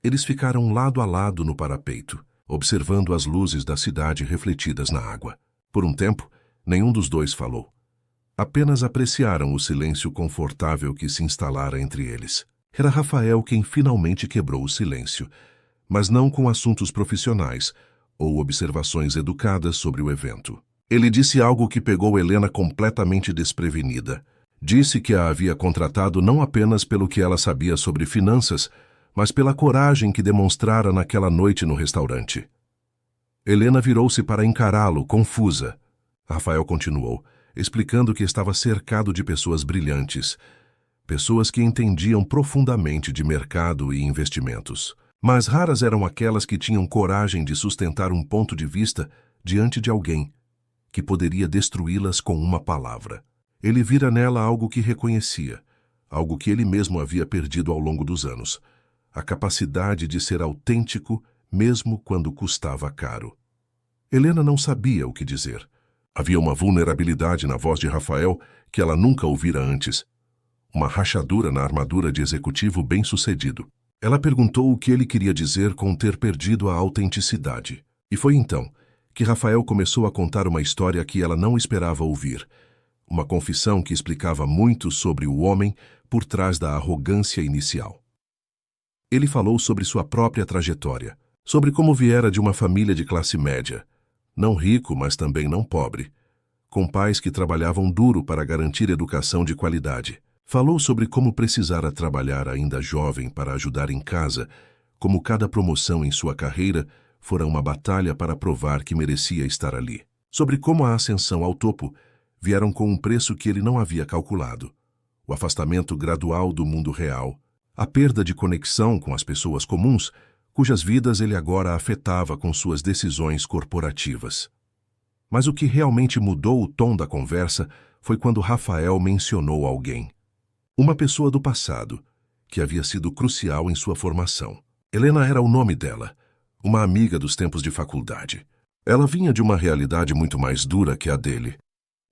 Speaker 1: Eles ficaram lado a lado no parapeito, observando as luzes da cidade refletidas na água. Por um tempo, nenhum dos dois falou. Apenas apreciaram o silêncio confortável que se instalara entre eles. Era Rafael quem finalmente quebrou o silêncio, mas não com assuntos profissionais ou observações educadas sobre o evento. Ele disse algo que pegou Helena completamente desprevenida. Disse que a havia contratado não apenas pelo que ela sabia sobre finanças, mas pela coragem que demonstrara naquela noite no restaurante. Helena virou-se para encará-lo, confusa. Rafael continuou, explicando que estava cercado de pessoas brilhantes, pessoas que entendiam profundamente de mercado e investimentos. Mas raras eram aquelas que tinham coragem de sustentar um ponto de vista diante de alguém que poderia destruí-las com uma palavra. Ele vira nela algo que reconhecia, algo que ele mesmo havia perdido ao longo dos anos, a capacidade de ser autêntico mesmo quando custava caro. Helena não sabia o que dizer. Havia uma vulnerabilidade na voz de Rafael que ela nunca ouvira antes, uma rachadura na armadura de executivo bem-sucedido. Ela perguntou o que ele queria dizer com ter perdido a autenticidade. E foi então que Rafael começou a contar uma história que ela não esperava ouvir. Uma confissão que explicava muito sobre o homem por trás da arrogância inicial. Ele falou sobre sua própria trajetória, sobre como viera de uma família de classe média, não rico, mas também não pobre, com pais que trabalhavam duro para garantir educação de qualidade. Falou sobre como precisara trabalhar ainda jovem para ajudar em casa, como cada promoção em sua carreira fora uma batalha para provar que merecia estar ali. Sobre como a ascensão ao topo vieram com um preço que ele não havia calculado, o afastamento gradual do mundo real, a perda de conexão com as pessoas comuns, cujas vidas ele agora afetava com suas decisões corporativas. Mas o que realmente mudou o tom da conversa foi quando Rafael mencionou alguém. Uma pessoa do passado, que havia sido crucial em sua formação. Helena era o nome dela, uma amiga dos tempos de faculdade. Ela vinha de uma realidade muito mais dura que a dele.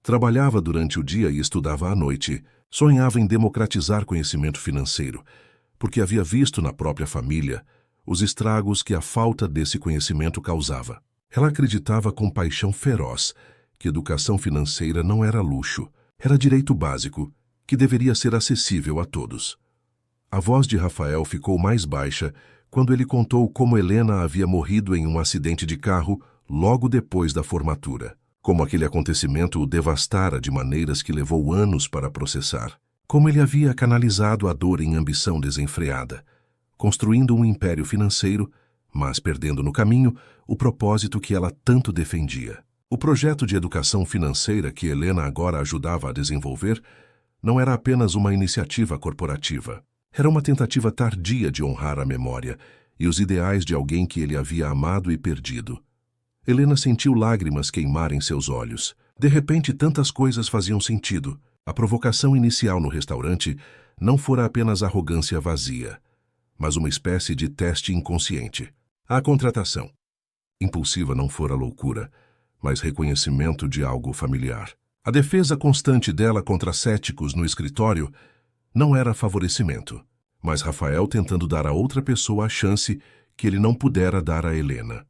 Speaker 1: Trabalhava durante o dia e estudava à noite. Sonhava em democratizar conhecimento financeiro, porque havia visto na própria família os estragos que a falta desse conhecimento causava. Ela acreditava com paixão feroz que educação financeira não era luxo, era direito básico, que deveria ser acessível a todos. A voz de Rafael ficou mais baixa quando ele contou como Helena havia morrido em um acidente de carro logo depois da formatura, como aquele acontecimento o devastara de maneiras que levou anos para processar, como ele havia canalizado a dor em ambição desenfreada, construindo um império financeiro, mas perdendo no caminho o propósito que ela tanto defendia. O projeto de educação financeira que Helena agora ajudava a desenvolver não era apenas uma iniciativa corporativa. Era uma tentativa tardia de honrar a memória e os ideais de alguém que ele havia amado e perdido. Helena sentiu lágrimas queimar em seus olhos. De repente, tantas coisas faziam sentido. A provocação inicial no restaurante não fora apenas arrogância vazia, mas uma espécie de teste inconsciente. A contratação impulsiva não fora loucura, mas reconhecimento de algo familiar. A defesa constante dela contra céticos no escritório não era favorecimento, mas Rafael tentando dar a outra pessoa a chance que ele não pudera dar a Helena.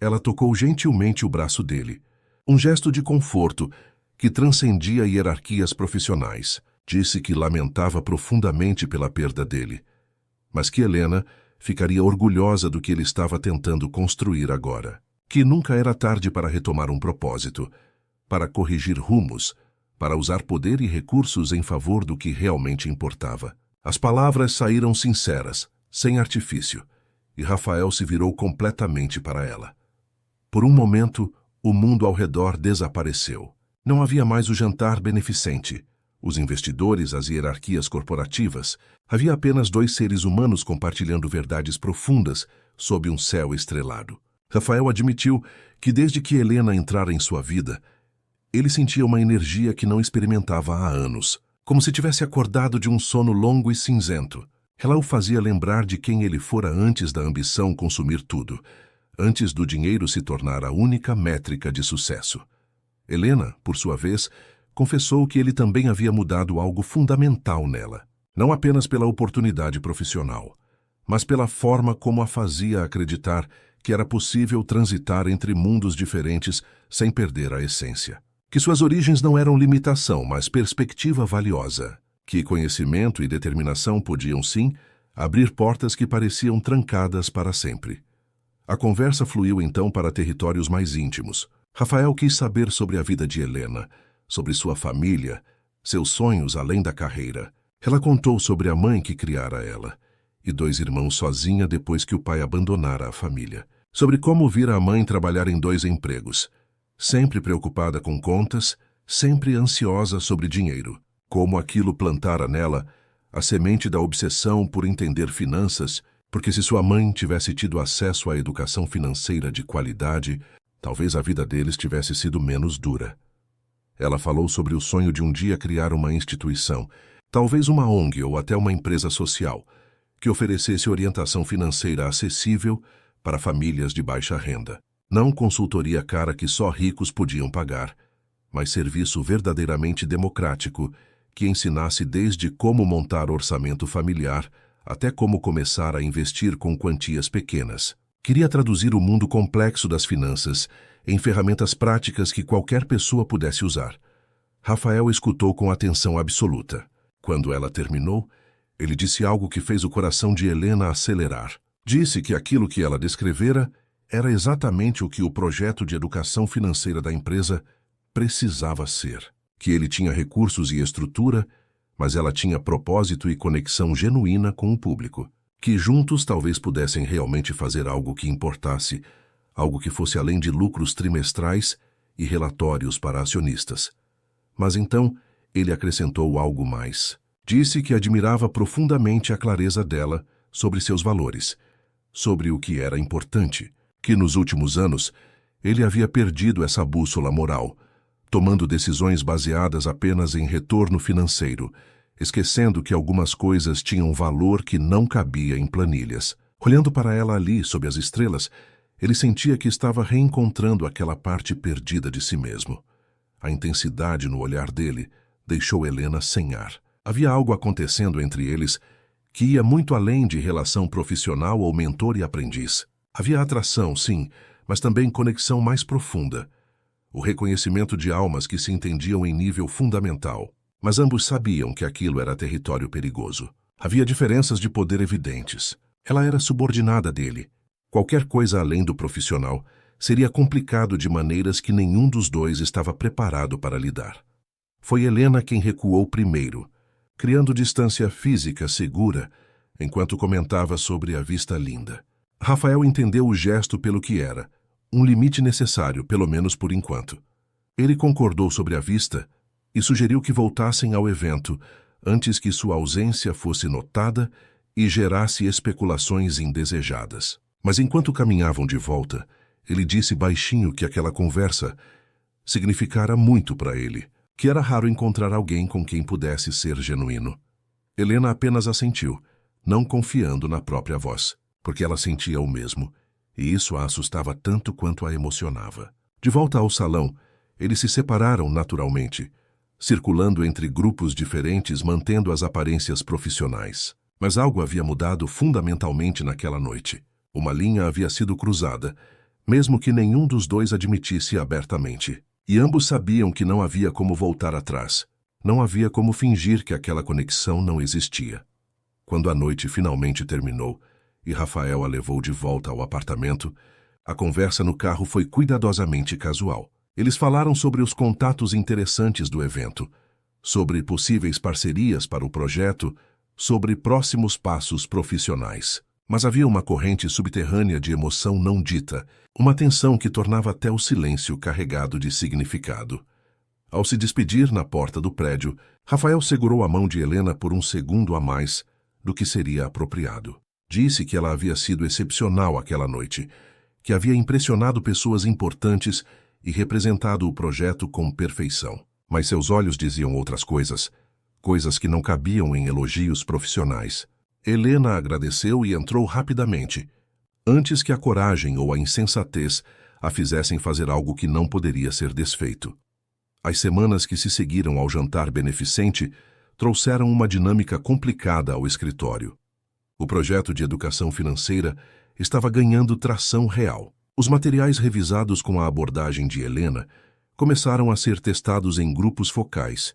Speaker 1: Ela tocou gentilmente o braço dele, um gesto de conforto que transcendia hierarquias profissionais. Disse que lamentava profundamente pela perda dele, mas que Helena ficaria orgulhosa do que ele estava tentando construir agora, que nunca era tarde para retomar um propósito, para corrigir rumos, para usar poder e recursos em favor do que realmente importava. As palavras saíram sinceras, sem artifício, e Rafael se virou completamente para ela. Por um momento, o mundo ao redor desapareceu. Não havia mais o jantar beneficente, os investidores, as hierarquias corporativas. Havia apenas dois seres humanos compartilhando verdades profundas sob um céu estrelado. Rafael admitiu que desde que Helena entrara em sua vida, ele sentia uma energia que não experimentava há anos, como se tivesse acordado de um sono longo e cinzento. Ela o fazia lembrar de quem ele fora antes da ambição consumir tudo, antes do dinheiro se tornar a única métrica de sucesso. Helena, por sua vez, confessou que ele também havia mudado algo fundamental nela, não apenas pela oportunidade profissional, mas pela forma como a fazia acreditar que era possível transitar entre mundos diferentes sem perder a essência. Que suas origens não eram limitação, mas perspectiva valiosa. Que conhecimento e determinação podiam, sim, abrir portas que pareciam trancadas para sempre. A conversa fluiu então para territórios mais íntimos. Rafael quis saber sobre a vida de Helena, sobre sua família, seus sonhos além da carreira. Ela contou sobre a mãe que criara ela, e dois irmãos sozinha depois que o pai abandonara a família. Sobre como vira a mãe trabalhar em 2 empregos, sempre preocupada com contas, sempre ansiosa sobre dinheiro. Como aquilo plantara nela a semente da obsessão por entender finanças, porque se sua mãe tivesse tido acesso à educação financeira de qualidade, talvez a vida deles tivesse sido menos dura. Ela falou sobre o sonho de um dia criar uma instituição, talvez uma ONG ou até uma empresa social, que oferecesse orientação financeira acessível para famílias de baixa renda. Não consultoria cara que só ricos podiam pagar, mas serviço verdadeiramente democrático que ensinasse desde como montar orçamento familiar até como começar a investir com quantias pequenas. Queria traduzir o mundo complexo das finanças em ferramentas práticas que qualquer pessoa pudesse usar. Rafael escutou com atenção absoluta. Quando ela terminou, ele disse algo que fez o coração de Helena acelerar. Disse que aquilo que ela descrevera era exatamente o que o projeto de educação financeira da empresa precisava ser. Que ele tinha recursos e estrutura, mas ela tinha propósito e conexão genuína com o público. Que juntos talvez pudessem realmente fazer algo que importasse, algo que fosse além de lucros trimestrais e relatórios para acionistas. Mas então ele acrescentou algo mais. Disse que admirava profundamente a clareza dela sobre seus valores, sobre o que era importante, que nos últimos anos ele havia perdido essa bússola moral, tomando decisões baseadas apenas em retorno financeiro, esquecendo que algumas coisas tinham valor que não cabia em planilhas. Olhando para ela ali, sob as estrelas, ele sentia que estava reencontrando aquela parte perdida de si mesmo. A intensidade no olhar dele deixou Helena sem ar. Havia algo acontecendo entre eles que ia muito além de relação profissional ou mentor e aprendiz. Havia atração, sim, mas também conexão mais profunda. O reconhecimento de almas que se entendiam em nível fundamental. Mas ambos sabiam que aquilo era território perigoso. Havia diferenças de poder evidentes. Ela era subordinada dele. Qualquer coisa além do profissional seria complicado de maneiras que nenhum dos dois estava preparado para lidar. Foi Helena quem recuou primeiro, criando distância física segura, enquanto comentava sobre a vista linda. Rafael entendeu o gesto pelo que era, um limite necessário, pelo menos por enquanto. Ele concordou sobre a vista e sugeriu que voltassem ao evento antes que sua ausência fosse notada e gerasse especulações indesejadas. Mas enquanto caminhavam de volta, ele disse baixinho que aquela conversa significara muito para ele, que era raro encontrar alguém com quem pudesse ser genuíno. Helena apenas assentiu, não confiando na própria voz, porque ela sentia o mesmo, e isso a assustava tanto quanto a emocionava. De volta ao salão, eles se separaram naturalmente, circulando entre grupos diferentes, mantendo as aparências profissionais. Mas algo havia mudado fundamentalmente naquela noite. Uma linha havia sido cruzada, mesmo que nenhum dos dois admitisse abertamente. E ambos sabiam que não havia como voltar atrás. Não havia como fingir que aquela conexão não existia. Quando a noite finalmente terminou e Rafael a levou de volta ao apartamento, a conversa no carro foi cuidadosamente casual. Eles falaram sobre os contatos interessantes do evento, sobre possíveis parcerias para o projeto, sobre próximos passos profissionais. Mas havia uma corrente subterrânea de emoção não dita, uma tensão que tornava até o silêncio carregado de significado. Ao se despedir na porta do prédio, Rafael segurou a mão de Helena por um segundo a mais do que seria apropriado. Disse que ela havia sido excepcional aquela noite, que havia impressionado pessoas importantes e representado o projeto com perfeição. Mas seus olhos diziam outras coisas, coisas que não cabiam em elogios profissionais. Helena agradeceu e entrou rapidamente, antes que a coragem ou a insensatez a fizessem fazer algo que não poderia ser desfeito. As semanas que se seguiram ao jantar beneficente trouxeram uma dinâmica complicada ao escritório. O projeto de educação financeira estava ganhando tração real. Os materiais revisados com a abordagem de Helena começaram a ser testados em grupos focais,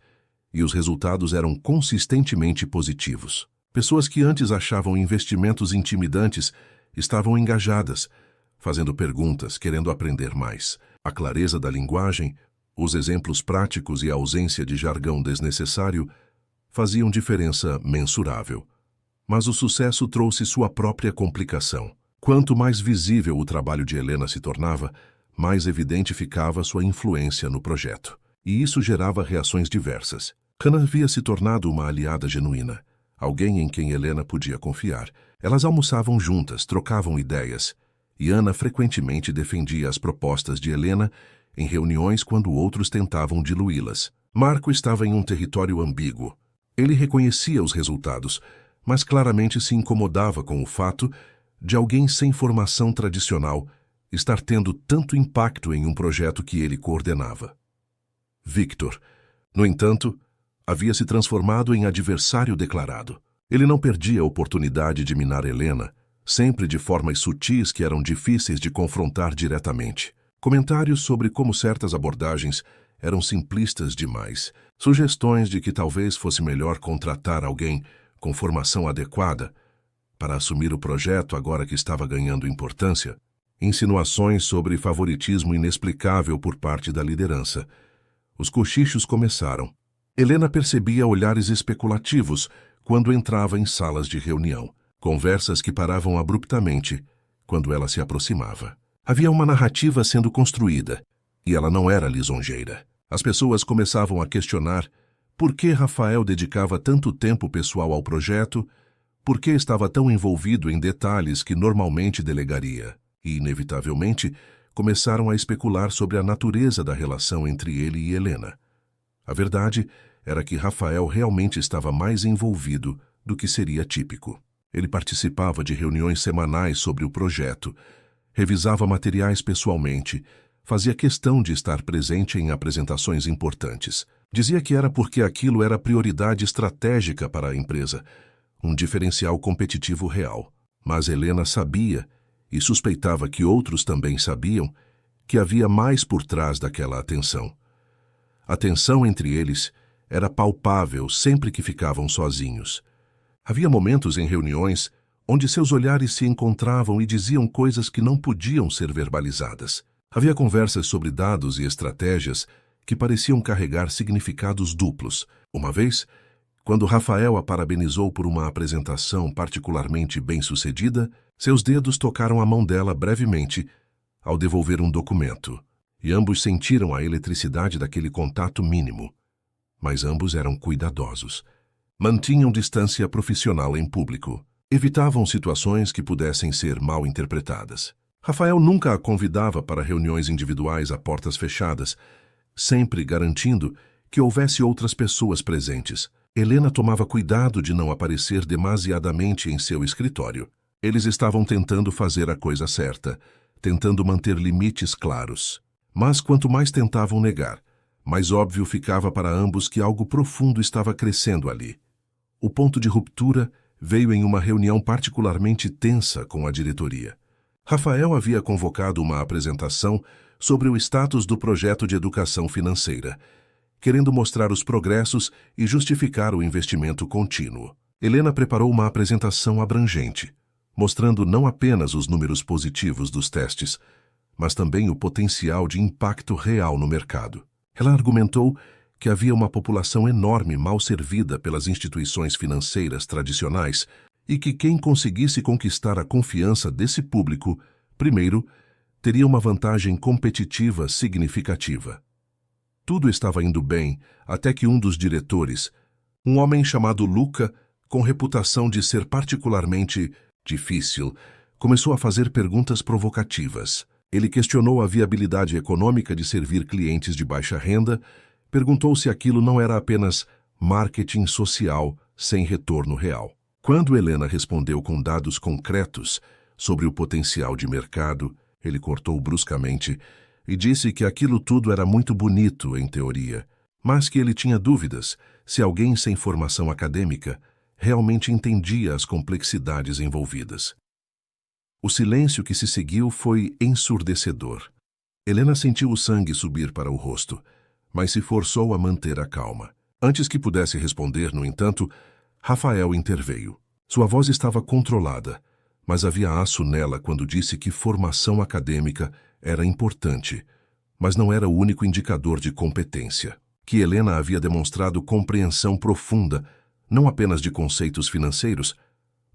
Speaker 1: e os resultados eram consistentemente positivos. Pessoas que antes achavam investimentos intimidantes estavam engajadas, fazendo perguntas, querendo aprender mais. A clareza da linguagem, os exemplos práticos e a ausência de jargão desnecessário faziam diferença mensurável. Mas o sucesso trouxe sua própria complicação. Quanto mais visível o trabalho de Helena se tornava, mais evidente ficava sua influência no projeto. E isso gerava reações diversas. Hannah havia se tornado uma aliada genuína, alguém em quem Helena podia confiar. Elas almoçavam juntas, trocavam ideias, e Ana frequentemente defendia as propostas de Helena em reuniões quando outros tentavam diluí-las. Marco estava em um território ambíguo. Ele reconhecia os resultados, mas claramente se incomodava com o fato de alguém sem formação tradicional estar tendo tanto impacto em um projeto que ele coordenava. Victor, no entanto, havia se transformado em adversário declarado. Ele não perdia a oportunidade de minar Helena, sempre de formas sutis que eram difíceis de confrontar diretamente. Comentários sobre como certas abordagens eram simplistas demais, sugestões de que talvez fosse melhor contratar alguém com formação adequada para assumir o projeto agora que estava ganhando importância, insinuações sobre favoritismo inexplicável por parte da liderança. Os cochichos começaram. Helena percebia olhares especulativos quando entrava em salas de reunião, conversas que paravam abruptamente quando ela se aproximava. Havia uma narrativa sendo construída, e ela não era lisonjeira. As pessoas começavam a questionar por que Rafael dedicava tanto tempo pessoal ao projeto, por que estava tão envolvido em detalhes que normalmente delegaria, e, inevitavelmente, começaram a especular sobre a natureza da relação entre ele e Helena. A verdade era que Rafael realmente estava mais envolvido do que seria típico. Ele participava de reuniões semanais sobre o projeto, revisava materiais pessoalmente, fazia questão de estar presente em apresentações importantes. Dizia que era porque aquilo era prioridade estratégica para a empresa, um diferencial competitivo real. Mas Helena sabia, e suspeitava que outros também sabiam, que havia mais por trás daquela atenção. A tensão entre eles era palpável sempre que ficavam sozinhos. Havia momentos em reuniões onde seus olhares se encontravam e diziam coisas que não podiam ser verbalizadas. Havia conversas sobre dados e estratégias que pareciam carregar significados duplos. Uma vez, quando Rafael a parabenizou por uma apresentação particularmente bem-sucedida, seus dedos tocaram a mão dela brevemente ao devolver um documento, e ambos sentiram a eletricidade daquele contato mínimo. Mas ambos eram cuidadosos. Mantinham distância profissional em público. Evitavam situações que pudessem ser mal interpretadas. Rafael nunca a convidava para reuniões individuais a portas fechadas, sempre garantindo que houvesse outras pessoas presentes. Helena tomava cuidado de não aparecer demasiadamente em seu escritório. Eles estavam tentando fazer a coisa certa, tentando manter limites claros. Mas quanto mais tentavam negar, mais óbvio ficava para ambos que algo profundo estava crescendo ali. O ponto de ruptura veio em uma reunião particularmente tensa com a diretoria. Rafael havia convocado uma apresentação sobre o status do projeto de educação financeira, querendo mostrar os progressos e justificar o investimento contínuo. Helena preparou uma apresentação abrangente, mostrando não apenas os números positivos dos testes, mas também o potencial de impacto real no mercado. Ela argumentou que havia uma população enorme mal servida pelas instituições financeiras tradicionais e que quem conseguisse conquistar a confiança desse público, primeiro, teria uma vantagem competitiva significativa. Tudo estava indo bem até que um dos diretores, um homem chamado Luca, com reputação de ser particularmente difícil, começou a fazer perguntas provocativas. Ele questionou a viabilidade econômica de servir clientes de baixa renda, perguntou se aquilo não era apenas marketing social sem retorno real. Quando Helena respondeu com dados concretos sobre o potencial de mercado, ele cortou bruscamente e disse que aquilo tudo era muito bonito em teoria, mas que ele tinha dúvidas se alguém sem formação acadêmica realmente entendia as complexidades envolvidas. O silêncio que se seguiu foi ensurdecedor. Helena sentiu o sangue subir para o rosto, mas se forçou a manter a calma. Antes que pudesse responder, no entanto, Rafael interveio. Sua voz estava controlada, mas havia aço nela quando disse que formação acadêmica era importante, mas não era o único indicador de competência. Que Helena havia demonstrado compreensão profunda, não apenas de conceitos financeiros,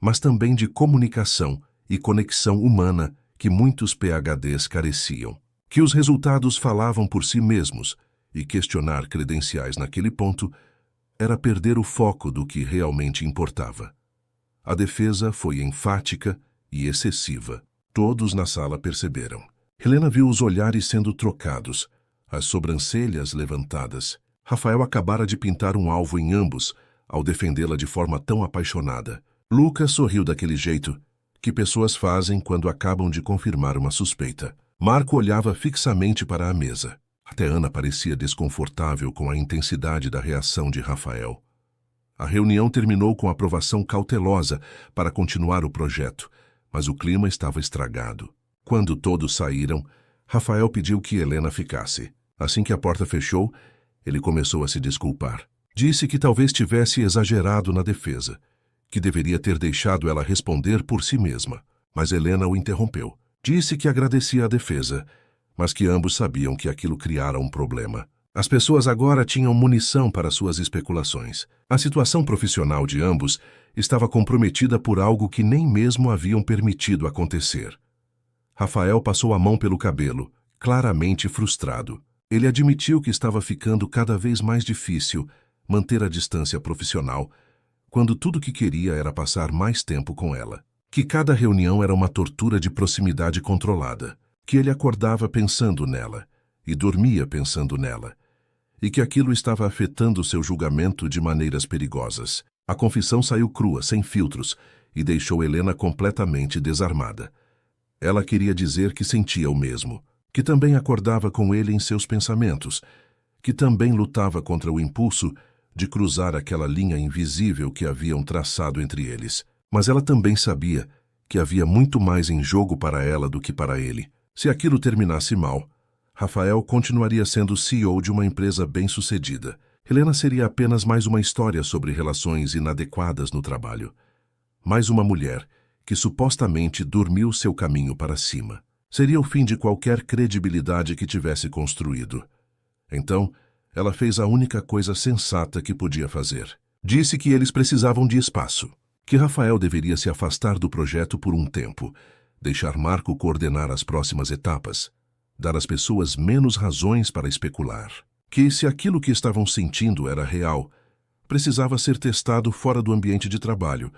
Speaker 1: mas também de comunicação e conexão humana que muitos PhDs careciam. Que os resultados falavam por si mesmos e questionar credenciais naquele ponto era perder o foco do que realmente importava. A defesa foi enfática e excessiva. Todos na sala perceberam. Helena viu os olhares sendo trocados, as sobrancelhas levantadas. Rafael acabara de pintar um alvo em ambos ao defendê-la de forma tão apaixonada. Lucas sorriu daquele jeito que pessoas fazem quando acabam de confirmar uma suspeita. Marco olhava fixamente para a mesa. Até Ana parecia desconfortável com a intensidade da reação de Rafael. A reunião terminou com aprovação cautelosa para continuar o projeto, mas o clima estava estragado. Quando todos saíram, Rafael pediu que Helena ficasse. Assim que a porta fechou, ele começou a se desculpar. Disse que talvez tivesse exagerado na defesa, que deveria ter deixado ela responder por si mesma. Mas Helena o interrompeu. Disse que agradecia a defesa, mas que ambos sabiam que aquilo criara um problema. As pessoas agora tinham munição para suas especulações. A situação profissional de ambos estava comprometida por algo que nem mesmo haviam permitido acontecer. Rafael passou a mão pelo cabelo, claramente frustrado. Ele admitiu que estava ficando cada vez mais difícil manter a distância profissional, quando tudo o que queria era passar mais tempo com ela. Que cada reunião era uma tortura de proximidade controlada. Que ele acordava pensando nela e dormia pensando nela, e que aquilo estava afetando seu julgamento de maneiras perigosas. A confissão saiu crua, sem filtros, e deixou Helena completamente desarmada. Ela queria dizer que sentia o mesmo, que também acordava com ele em seus pensamentos, que também lutava contra o impulso de cruzar aquela linha invisível que haviam traçado entre eles. Mas ela também sabia que havia muito mais em jogo para ela do que para ele. Se aquilo terminasse mal, Rafael continuaria sendo CEO de uma empresa bem-sucedida. Helena seria apenas mais uma história sobre relações inadequadas no trabalho. Mais uma mulher que supostamente dormiu seu caminho para cima. Seria o fim de qualquer credibilidade que tivesse construído. Então, ela fez a única coisa sensata que podia fazer. Disse que eles precisavam de espaço, que Rafael deveria se afastar do projeto por um tempo, deixar Marco coordenar as próximas etapas, dar às pessoas menos razões para especular. Que, se aquilo que estavam sentindo era real, precisava ser testado fora do ambiente de trabalho,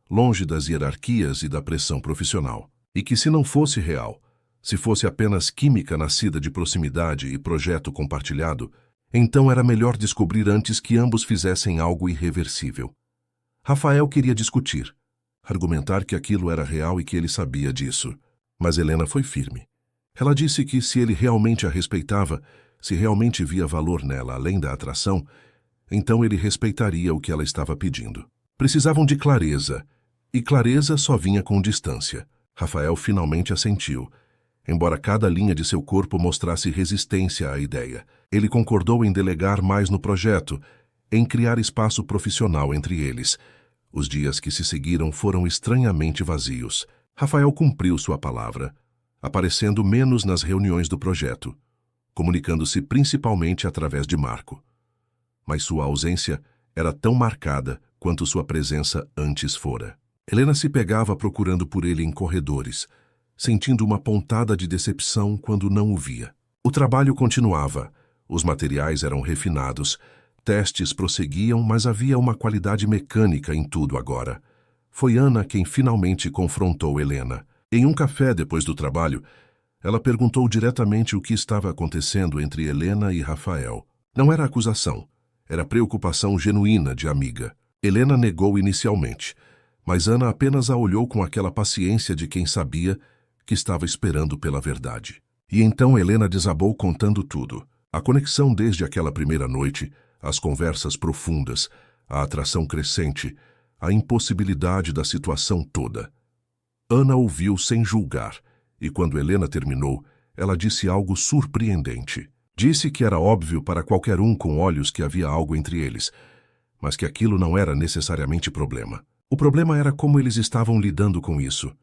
Speaker 1: longe das hierarquias e da pressão profissional. E que, se não fosse real, se fosse apenas química nascida de proximidade e projeto compartilhado, então era melhor descobrir antes que ambos fizessem algo irreversível. Rafael queria discutir, argumentar que aquilo era real e que ele sabia disso. Mas Helena foi firme. Ela disse que se ele realmente a respeitava, se realmente via valor nela além da atração, então ele respeitaria o que ela estava pedindo. Precisavam de clareza, e clareza só vinha com distância. Rafael finalmente assentiu, embora cada linha de seu corpo mostrasse resistência à ideia. Ele concordou em delegar mais no projeto, em criar espaço profissional entre eles. Os dias que se seguiram foram estranhamente vazios. Rafael cumpriu sua palavra, aparecendo menos nas reuniões do projeto, comunicando-se principalmente através de Marco. Mas sua ausência era tão marcada quanto sua presença antes fora. Helena se pegava procurando por ele em corredores, sentindo uma pontada de decepção quando não o via. O trabalho continuava, os materiais eram refinados, testes prosseguiam, mas havia uma qualidade mecânica em tudo agora. Foi Ana quem finalmente confrontou Helena. Em um café depois do trabalho, ela perguntou diretamente o que estava acontecendo entre Helena e Rafael. Não era acusação, era preocupação genuína de amiga. Helena negou inicialmente, mas Ana apenas a olhou com aquela paciência de quem sabia que estava esperando pela verdade. E então Helena desabou contando tudo. A conexão desde aquela primeira noite, as conversas profundas, a atração crescente, a impossibilidade da situação toda. Ana ouviu sem julgar, e quando Helena terminou, ela disse algo surpreendente. Disse que era óbvio para qualquer um com olhos que havia algo entre eles, mas que aquilo não era necessariamente problema. O problema era como eles estavam lidando com isso,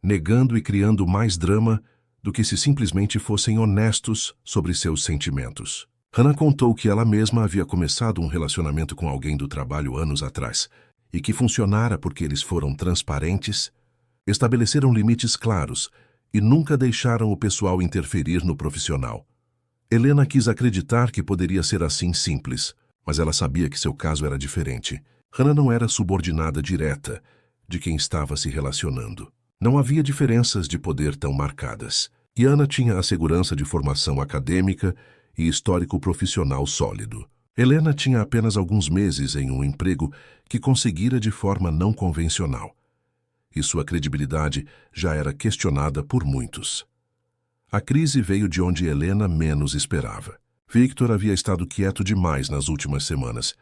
Speaker 1: negando e criando mais drama do que se simplesmente fossem honestos sobre seus sentimentos. Hannah contou que ela mesma havia começado um relacionamento com alguém do trabalho anos atrás, e que funcionara porque eles foram transparentes, estabeleceram limites claros e nunca deixaram o pessoal interferir no profissional. Helena quis acreditar que poderia ser assim simples, mas ela sabia que seu caso era diferente. Hannah não era subordinada direta de quem estava se relacionando. Não havia diferenças de poder tão marcadas. E Ana tinha a segurança de formação acadêmica e histórico profissional sólido. Helena tinha apenas alguns meses em um emprego que conseguira de forma não convencional. E sua credibilidade já era questionada por muitos. A crise veio de onde Helena menos esperava. Victor havia estado quieto demais nas últimas semanas,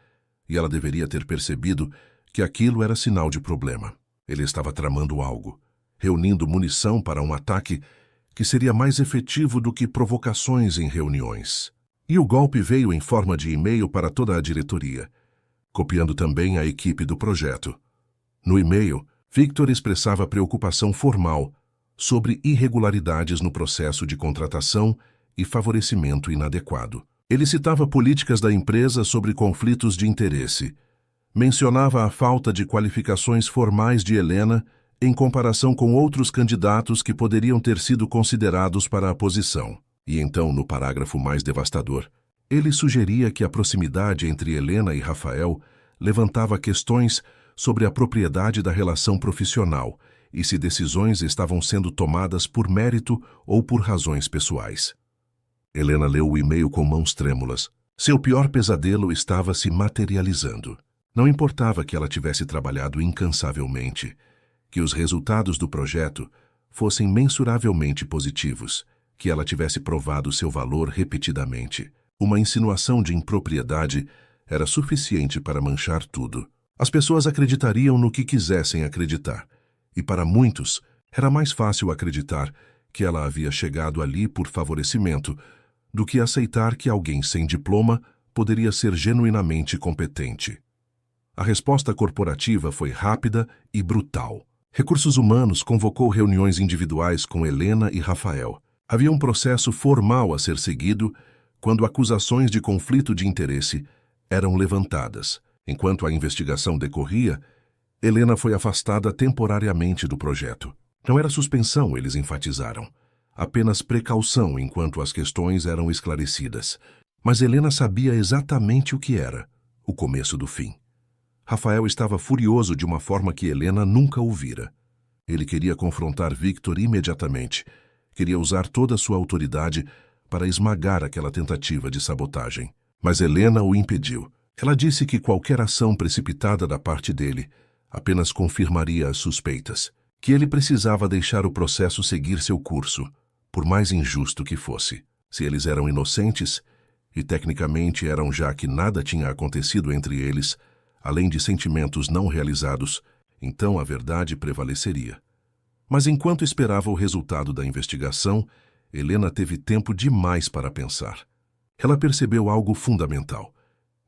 Speaker 1: e ela deveria ter percebido que aquilo era sinal de problema. Ele estava tramando algo, reunindo munição para um ataque que seria mais efetivo do que provocações em reuniões. E o golpe veio em forma de e-mail para toda a diretoria, copiando também a equipe do projeto. No e-mail, Victor expressava preocupação formal sobre irregularidades no processo de contratação e favorecimento inadequado. Ele citava políticas da empresa sobre conflitos de interesse, mencionava a falta de qualificações formais de Helena em comparação com outros candidatos que poderiam ter sido considerados para a posição. E então, no parágrafo mais devastador, ele sugeria que a proximidade entre Helena e Rafael levantava questões sobre a propriedade da relação profissional e se decisões estavam sendo tomadas por mérito ou por razões pessoais. Helena leu o e-mail com mãos trêmulas. Seu pior pesadelo estava se materializando. Não importava que ela tivesse trabalhado incansavelmente, que os resultados do projeto fossem mensuravelmente positivos, que ela tivesse provado seu valor repetidamente. Uma insinuação de impropriedade era suficiente para manchar tudo. As pessoas acreditariam no que quisessem acreditar, e para muitos era mais fácil acreditar que ela havia chegado ali por favorecimento do que aceitar que alguém sem diploma poderia ser genuinamente competente. A resposta corporativa foi rápida e brutal. Recursos Humanos convocou reuniões individuais com Helena e Rafael. Havia um processo formal a ser seguido quando acusações de conflito de interesse eram levantadas. Enquanto a investigação decorria, Helena foi afastada temporariamente do projeto. Não era suspensão, eles enfatizaram. Apenas precaução enquanto as questões eram esclarecidas. Mas Helena sabia exatamente o que era, o começo do fim. Rafael estava furioso de uma forma que Helena nunca o vira. Ele queria confrontar Victor imediatamente. Queria usar toda a sua autoridade para esmagar aquela tentativa de sabotagem. Mas Helena o impediu. Ela disse que qualquer ação precipitada da parte dele apenas confirmaria as suspeitas, que ele precisava deixar o processo seguir seu curso, por mais injusto que fosse. Se eles eram inocentes, e tecnicamente eram já que nada tinha acontecido entre eles, além de sentimentos não realizados, então a verdade prevaleceria. Mas enquanto esperava o resultado da investigação, Helena teve tempo demais para pensar. Ela percebeu algo fundamental.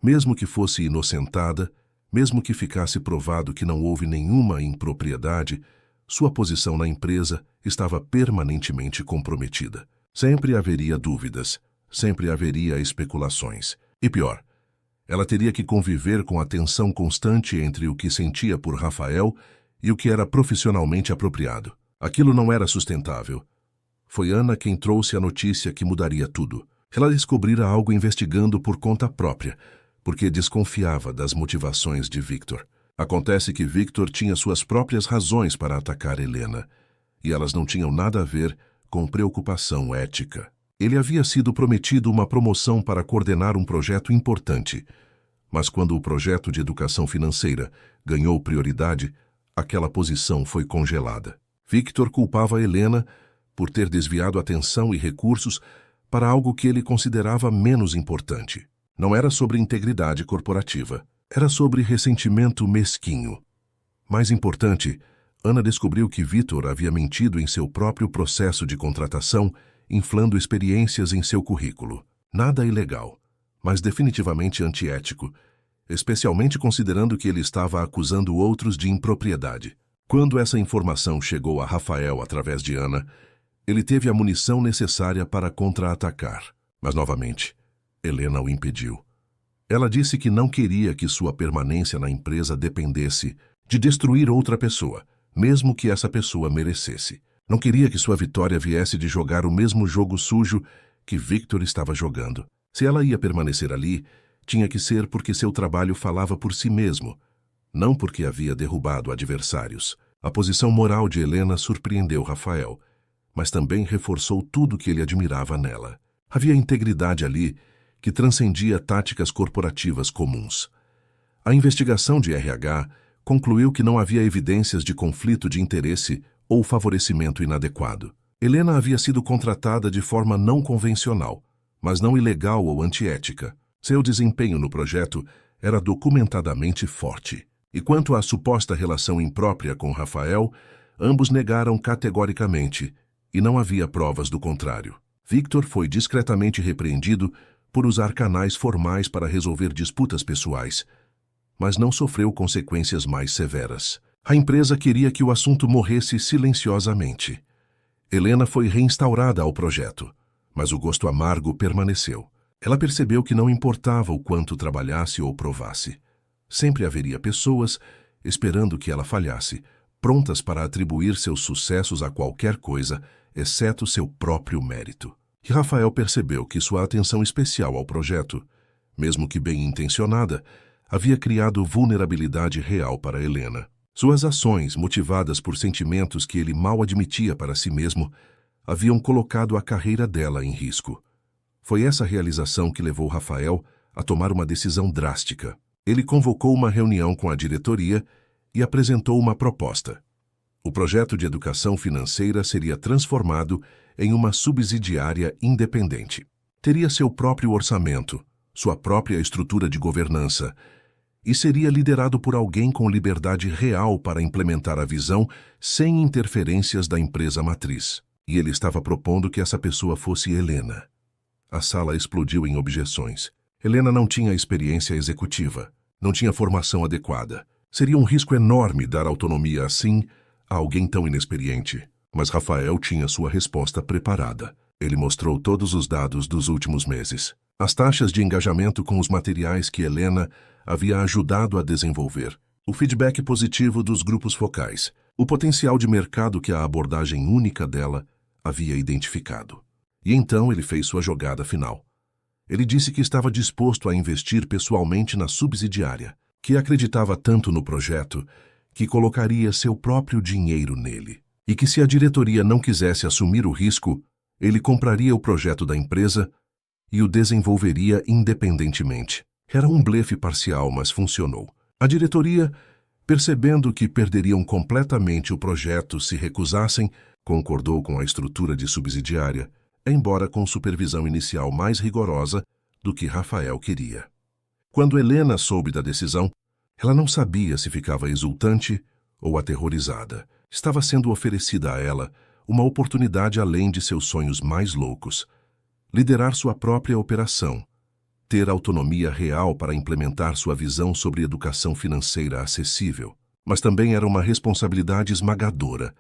Speaker 1: Mesmo que fosse inocentada, mesmo que ficasse provado que não houve nenhuma impropriedade, sua posição na empresa estava permanentemente comprometida. Sempre haveria dúvidas, sempre haveria especulações. E pior, ela teria que conviver com a tensão constante entre o que sentia por Rafael e o que era profissionalmente apropriado. Aquilo não era sustentável. Foi Ana quem trouxe a notícia que mudaria tudo. Ela descobrira algo investigando por conta própria, porque desconfiava das motivações de Victor. Acontece que Victor tinha suas próprias razões para atacar Helena, e elas não tinham nada a ver com preocupação ética. Ele havia sido prometido uma promoção para coordenar um projeto importante, mas quando o projeto de educação financeira ganhou prioridade, aquela posição foi congelada. Victor culpava Helena por ter desviado atenção e recursos para algo que ele considerava menos importante. Não era sobre integridade corporativa, era sobre ressentimento mesquinho. Mais importante, Ana descobriu que Victor havia mentido em seu próprio processo de contratação, inflando experiências em seu currículo. Nada ilegal, mas definitivamente antiético, especialmente considerando que ele estava acusando outros de impropriedade. Quando essa informação chegou a Rafael através de Ana, ele teve a munição necessária para contra-atacar. Mas, novamente, Helena o impediu. Ela disse que não queria que sua permanência na empresa dependesse de destruir outra pessoa, mesmo que essa pessoa merecesse. Não queria que sua vitória viesse de jogar o mesmo jogo sujo que Victor estava jogando. Se ela ia permanecer ali, tinha que ser porque seu trabalho falava por si mesmo, não porque havia derrubado adversários. A posição moral de Helena surpreendeu Rafael, mas também reforçou tudo que ele admirava nela. Havia integridade ali que transcendia táticas corporativas comuns. A investigação de RH concluiu que não havia evidências de conflito de interesse ou favorecimento inadequado. Helena havia sido contratada de forma não convencional, mas não ilegal ou antiética. Seu desempenho no projeto era documentadamente forte. E quanto à suposta relação imprópria com Rafael, ambos negaram categoricamente, e não havia provas do contrário. Victor foi discretamente repreendido por usar canais formais para resolver disputas pessoais, mas não sofreu consequências mais severas. A empresa queria que o assunto morresse silenciosamente. Helena foi reinstaurada ao projeto, mas o gosto amargo permaneceu. Ela percebeu que não importava o quanto trabalhasse ou provasse. Sempre haveria pessoas esperando que ela falhasse, prontas para atribuir seus sucessos a qualquer coisa, exceto seu próprio mérito. E Rafael percebeu que sua atenção especial ao projeto, mesmo que bem intencionada, havia criado vulnerabilidade real para Helena. Suas ações, motivadas por sentimentos que ele mal admitia para si mesmo, haviam colocado a carreira dela em risco. Foi essa realização que levou Rafael a tomar uma decisão drástica. Ele convocou uma reunião com a diretoria e apresentou uma proposta. O projeto de educação financeira seria transformado em uma subsidiária independente. Teria seu próprio orçamento, sua própria estrutura de governança, e seria liderado por alguém com liberdade real para implementar a visão sem interferências da empresa matriz. E ele estava propondo que essa pessoa fosse Helena. A sala explodiu em objeções. Helena não tinha experiência executiva, não tinha formação adequada. Seria um risco enorme dar autonomia assim a alguém tão inexperiente. Mas Rafael tinha sua resposta preparada. Ele mostrou todos os dados dos últimos meses. As taxas de engajamento com os materiais que Helena havia ajudado a desenvolver. O feedback positivo dos grupos focais. O potencial de mercado que a abordagem única dela havia identificado. E então ele fez sua jogada final. Ele disse que estava disposto a investir pessoalmente na subsidiária, que acreditava tanto no projeto que colocaria seu próprio dinheiro nele. E que se a diretoria não quisesse assumir o risco, ele compraria o projeto da empresa e o desenvolveria independentemente. Era um blefe parcial, mas funcionou. A diretoria, percebendo que perderiam completamente o projeto se recusassem, concordou com a estrutura de subsidiária, embora com supervisão inicial mais rigorosa do que Rafael queria. Quando Helena soube da decisão, ela não sabia se ficava exultante ou aterrorizada. Estava sendo oferecida a ela uma oportunidade além de seus sonhos mais loucos. Liderar sua própria operação, ter autonomia real para implementar sua visão sobre educação financeira acessível. Mas também era uma responsabilidade esmagadora,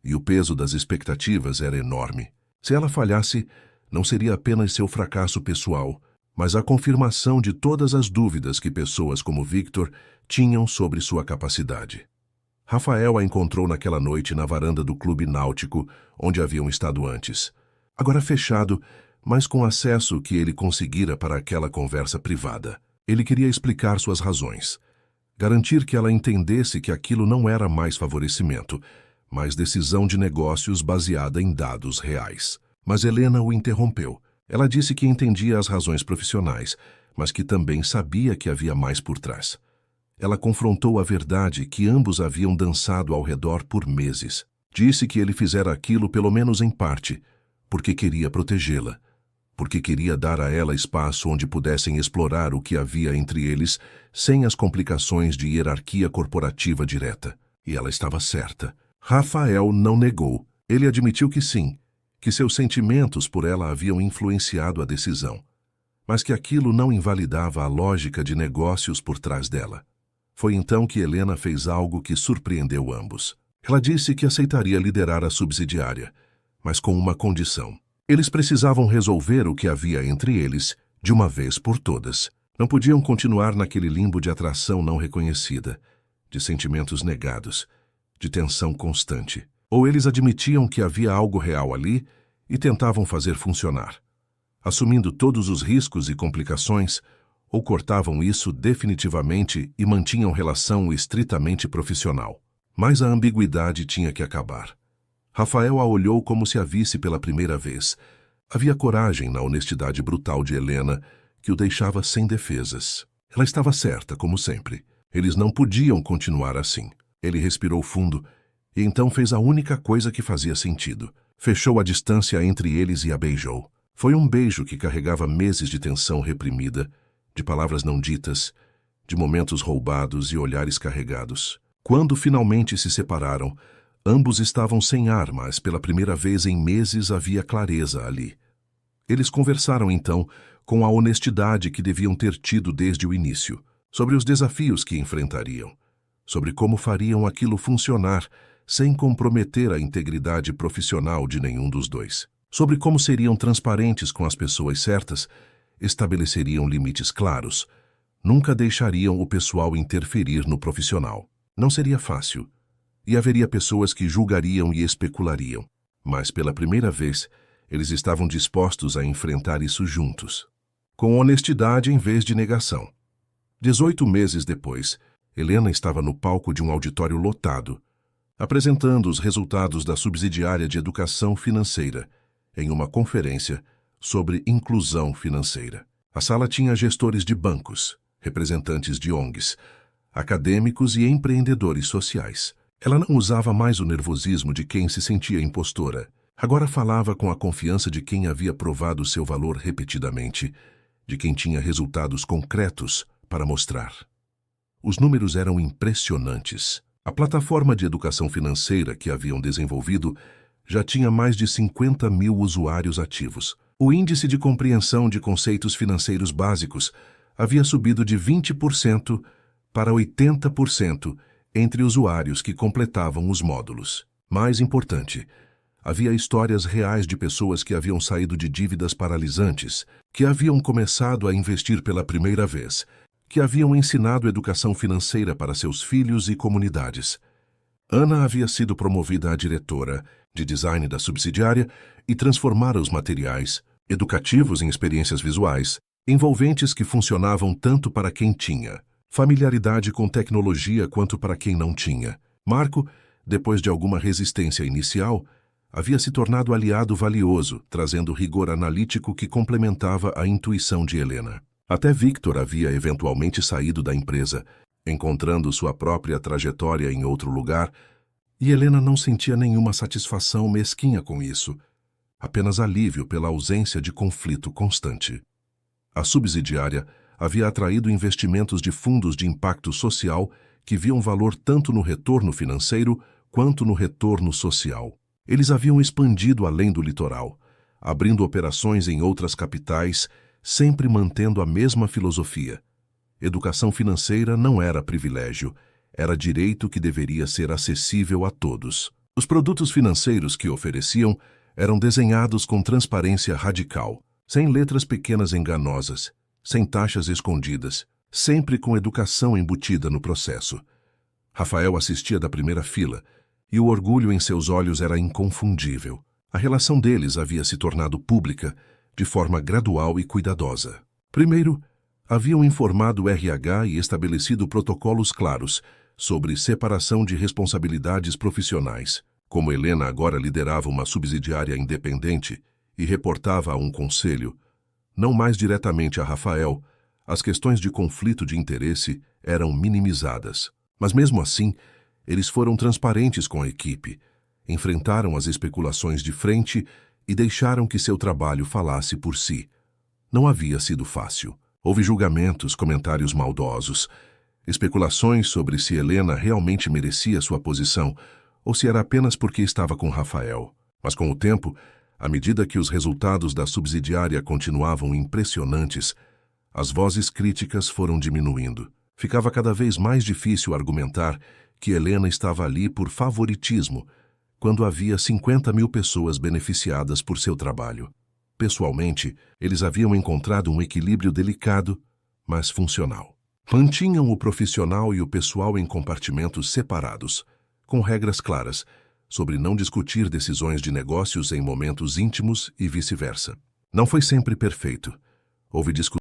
Speaker 1: e o peso das expectativas era enorme. Se ela falhasse, não seria apenas seu fracasso pessoal, mas a confirmação de todas as dúvidas que pessoas como Victor tinham sobre sua capacidade. Rafael a encontrou naquela noite na varanda do clube náutico, onde haviam estado antes. Agora fechado, mas com acesso que ele conseguira para aquela conversa privada. Ele queria explicar suas razões. Garantir que ela entendesse que aquilo não era mais favorecimento, mas decisão de negócios baseada em dados reais. Mas Helena o interrompeu. Ela disse que entendia as razões profissionais, mas que também sabia que havia mais por trás. Ela confrontou a verdade que ambos haviam dançado ao redor por meses. Disse que ele fizera aquilo pelo menos em parte, porque queria protegê-la, porque queria dar a ela espaço onde pudessem explorar o que havia entre eles sem as complicações de hierarquia corporativa direta. E ela estava certa. Rafael não negou. Ele admitiu que sim, que seus sentimentos por ela haviam influenciado a decisão, mas que aquilo não invalidava a lógica de negócios por trás dela. Foi então que Helena fez algo que surpreendeu ambos. Ela disse que aceitaria liderar a subsidiária, mas com uma condição. Eles precisavam resolver o que havia entre eles, de uma vez por todas. Não podiam continuar naquele limbo de atração não reconhecida, de sentimentos negados, de tensão constante. Ou eles admitiam que havia algo real ali e tentavam fazer funcionar, assumindo todos os riscos e complicações, ou cortavam isso definitivamente e mantinham relação estritamente profissional. Mas a ambiguidade tinha que acabar. Rafael a olhou como se a visse pela primeira vez. Havia coragem na honestidade brutal de Helena, que o deixava sem defesas. Ela estava certa, como sempre. Eles não podiam continuar assim. Ele respirou fundo e então fez a única coisa que fazia sentido. Fechou a distância entre eles e a beijou. Foi um beijo que carregava meses de tensão reprimida, de palavras não ditas, de momentos roubados e olhares carregados. Quando finalmente se separaram, ambos estavam sem ar, mas pela primeira vez em meses havia clareza ali. Eles conversaram então com a honestidade que deviam ter tido desde o início, sobre os desafios que enfrentariam, sobre como fariam aquilo funcionar sem comprometer a integridade profissional de nenhum dos dois, sobre como seriam transparentes com as pessoas certas, estabeleceriam limites claros, nunca deixariam o pessoal interferir no profissional. Não seria fácil, e haveria pessoas que julgariam e especulariam, mas pela primeira vez eles estavam dispostos a enfrentar isso juntos, com honestidade em vez de negação. 18 meses depois, Helena estava no palco de um auditório lotado, apresentando os resultados da subsidiária de educação financeira, em uma conferência sobre inclusão financeira. A sala tinha gestores de bancos, representantes de ONGs, acadêmicos e empreendedores sociais. Ela não usava mais o nervosismo de quem se sentia impostora. Agora falava com a confiança de quem havia provado seu valor repetidamente, de quem tinha resultados concretos para mostrar. Os números eram impressionantes. A plataforma de educação financeira que haviam desenvolvido já tinha mais de 50 mil usuários ativos. O índice de compreensão de conceitos financeiros básicos havia subido de 20% para 80% entre usuários que completavam os módulos. Mais importante, havia histórias reais de pessoas que haviam saído de dívidas paralisantes, que haviam começado a investir pela primeira vez, que haviam ensinado educação financeira para seus filhos e comunidades. Ana havia sido promovida a diretora de design da subsidiária e transformara os materiais, educativos em experiências visuais, envolventes que funcionavam tanto para quem tinha familiaridade com tecnologia quanto para quem não tinha. Marco, depois de alguma resistência inicial, havia se tornado aliado valioso, trazendo rigor analítico que complementava a intuição de Helena. Até Victor havia eventualmente saído da empresa, encontrando sua própria trajetória em outro lugar, e Helena não sentia nenhuma satisfação mesquinha com isso, apenas alívio pela ausência de conflito constante. A subsidiária havia atraído investimentos de fundos de impacto social que viam valor tanto no retorno financeiro quanto no retorno social. Eles haviam expandido além do litoral, abrindo operações em outras capitais, sempre mantendo a mesma filosofia. Educação financeira não era privilégio, era direito que deveria ser acessível a todos. Os produtos financeiros que ofereciam eram desenhados com transparência radical, sem letras pequenas enganosas, sem taxas escondidas, sempre com educação embutida no processo. Rafael assistia da primeira fila, e o orgulho em seus olhos era inconfundível. A relação deles havia se tornado pública, de forma gradual e cuidadosa. Primeiro, haviam informado o RH e estabelecido protocolos claros sobre separação de responsabilidades profissionais. Como Helena agora liderava uma subsidiária independente e reportava a um conselho, não mais diretamente a Rafael, as questões de conflito de interesse eram minimizadas. Mas mesmo assim, eles foram transparentes com a equipe, enfrentaram as especulações de frente e deixaram que seu trabalho falasse por si. Não havia sido fácil. Houve julgamentos, comentários maldosos, especulações sobre se Helena realmente merecia sua posição ou se era apenas porque estava com Rafael. Mas com o tempo, à medida que os resultados da subsidiária continuavam impressionantes, as vozes críticas foram diminuindo. Ficava cada vez mais difícil argumentar que Helena estava ali por favoritismo, quando havia 50.000 pessoas beneficiadas por seu trabalho. Pessoalmente, eles haviam encontrado um equilíbrio delicado, mas funcional. Mantinham o profissional e o pessoal em compartimentos separados, com regras claras sobre não discutir decisões de negócios em momentos íntimos e vice-versa. Não foi sempre perfeito. Houve discussões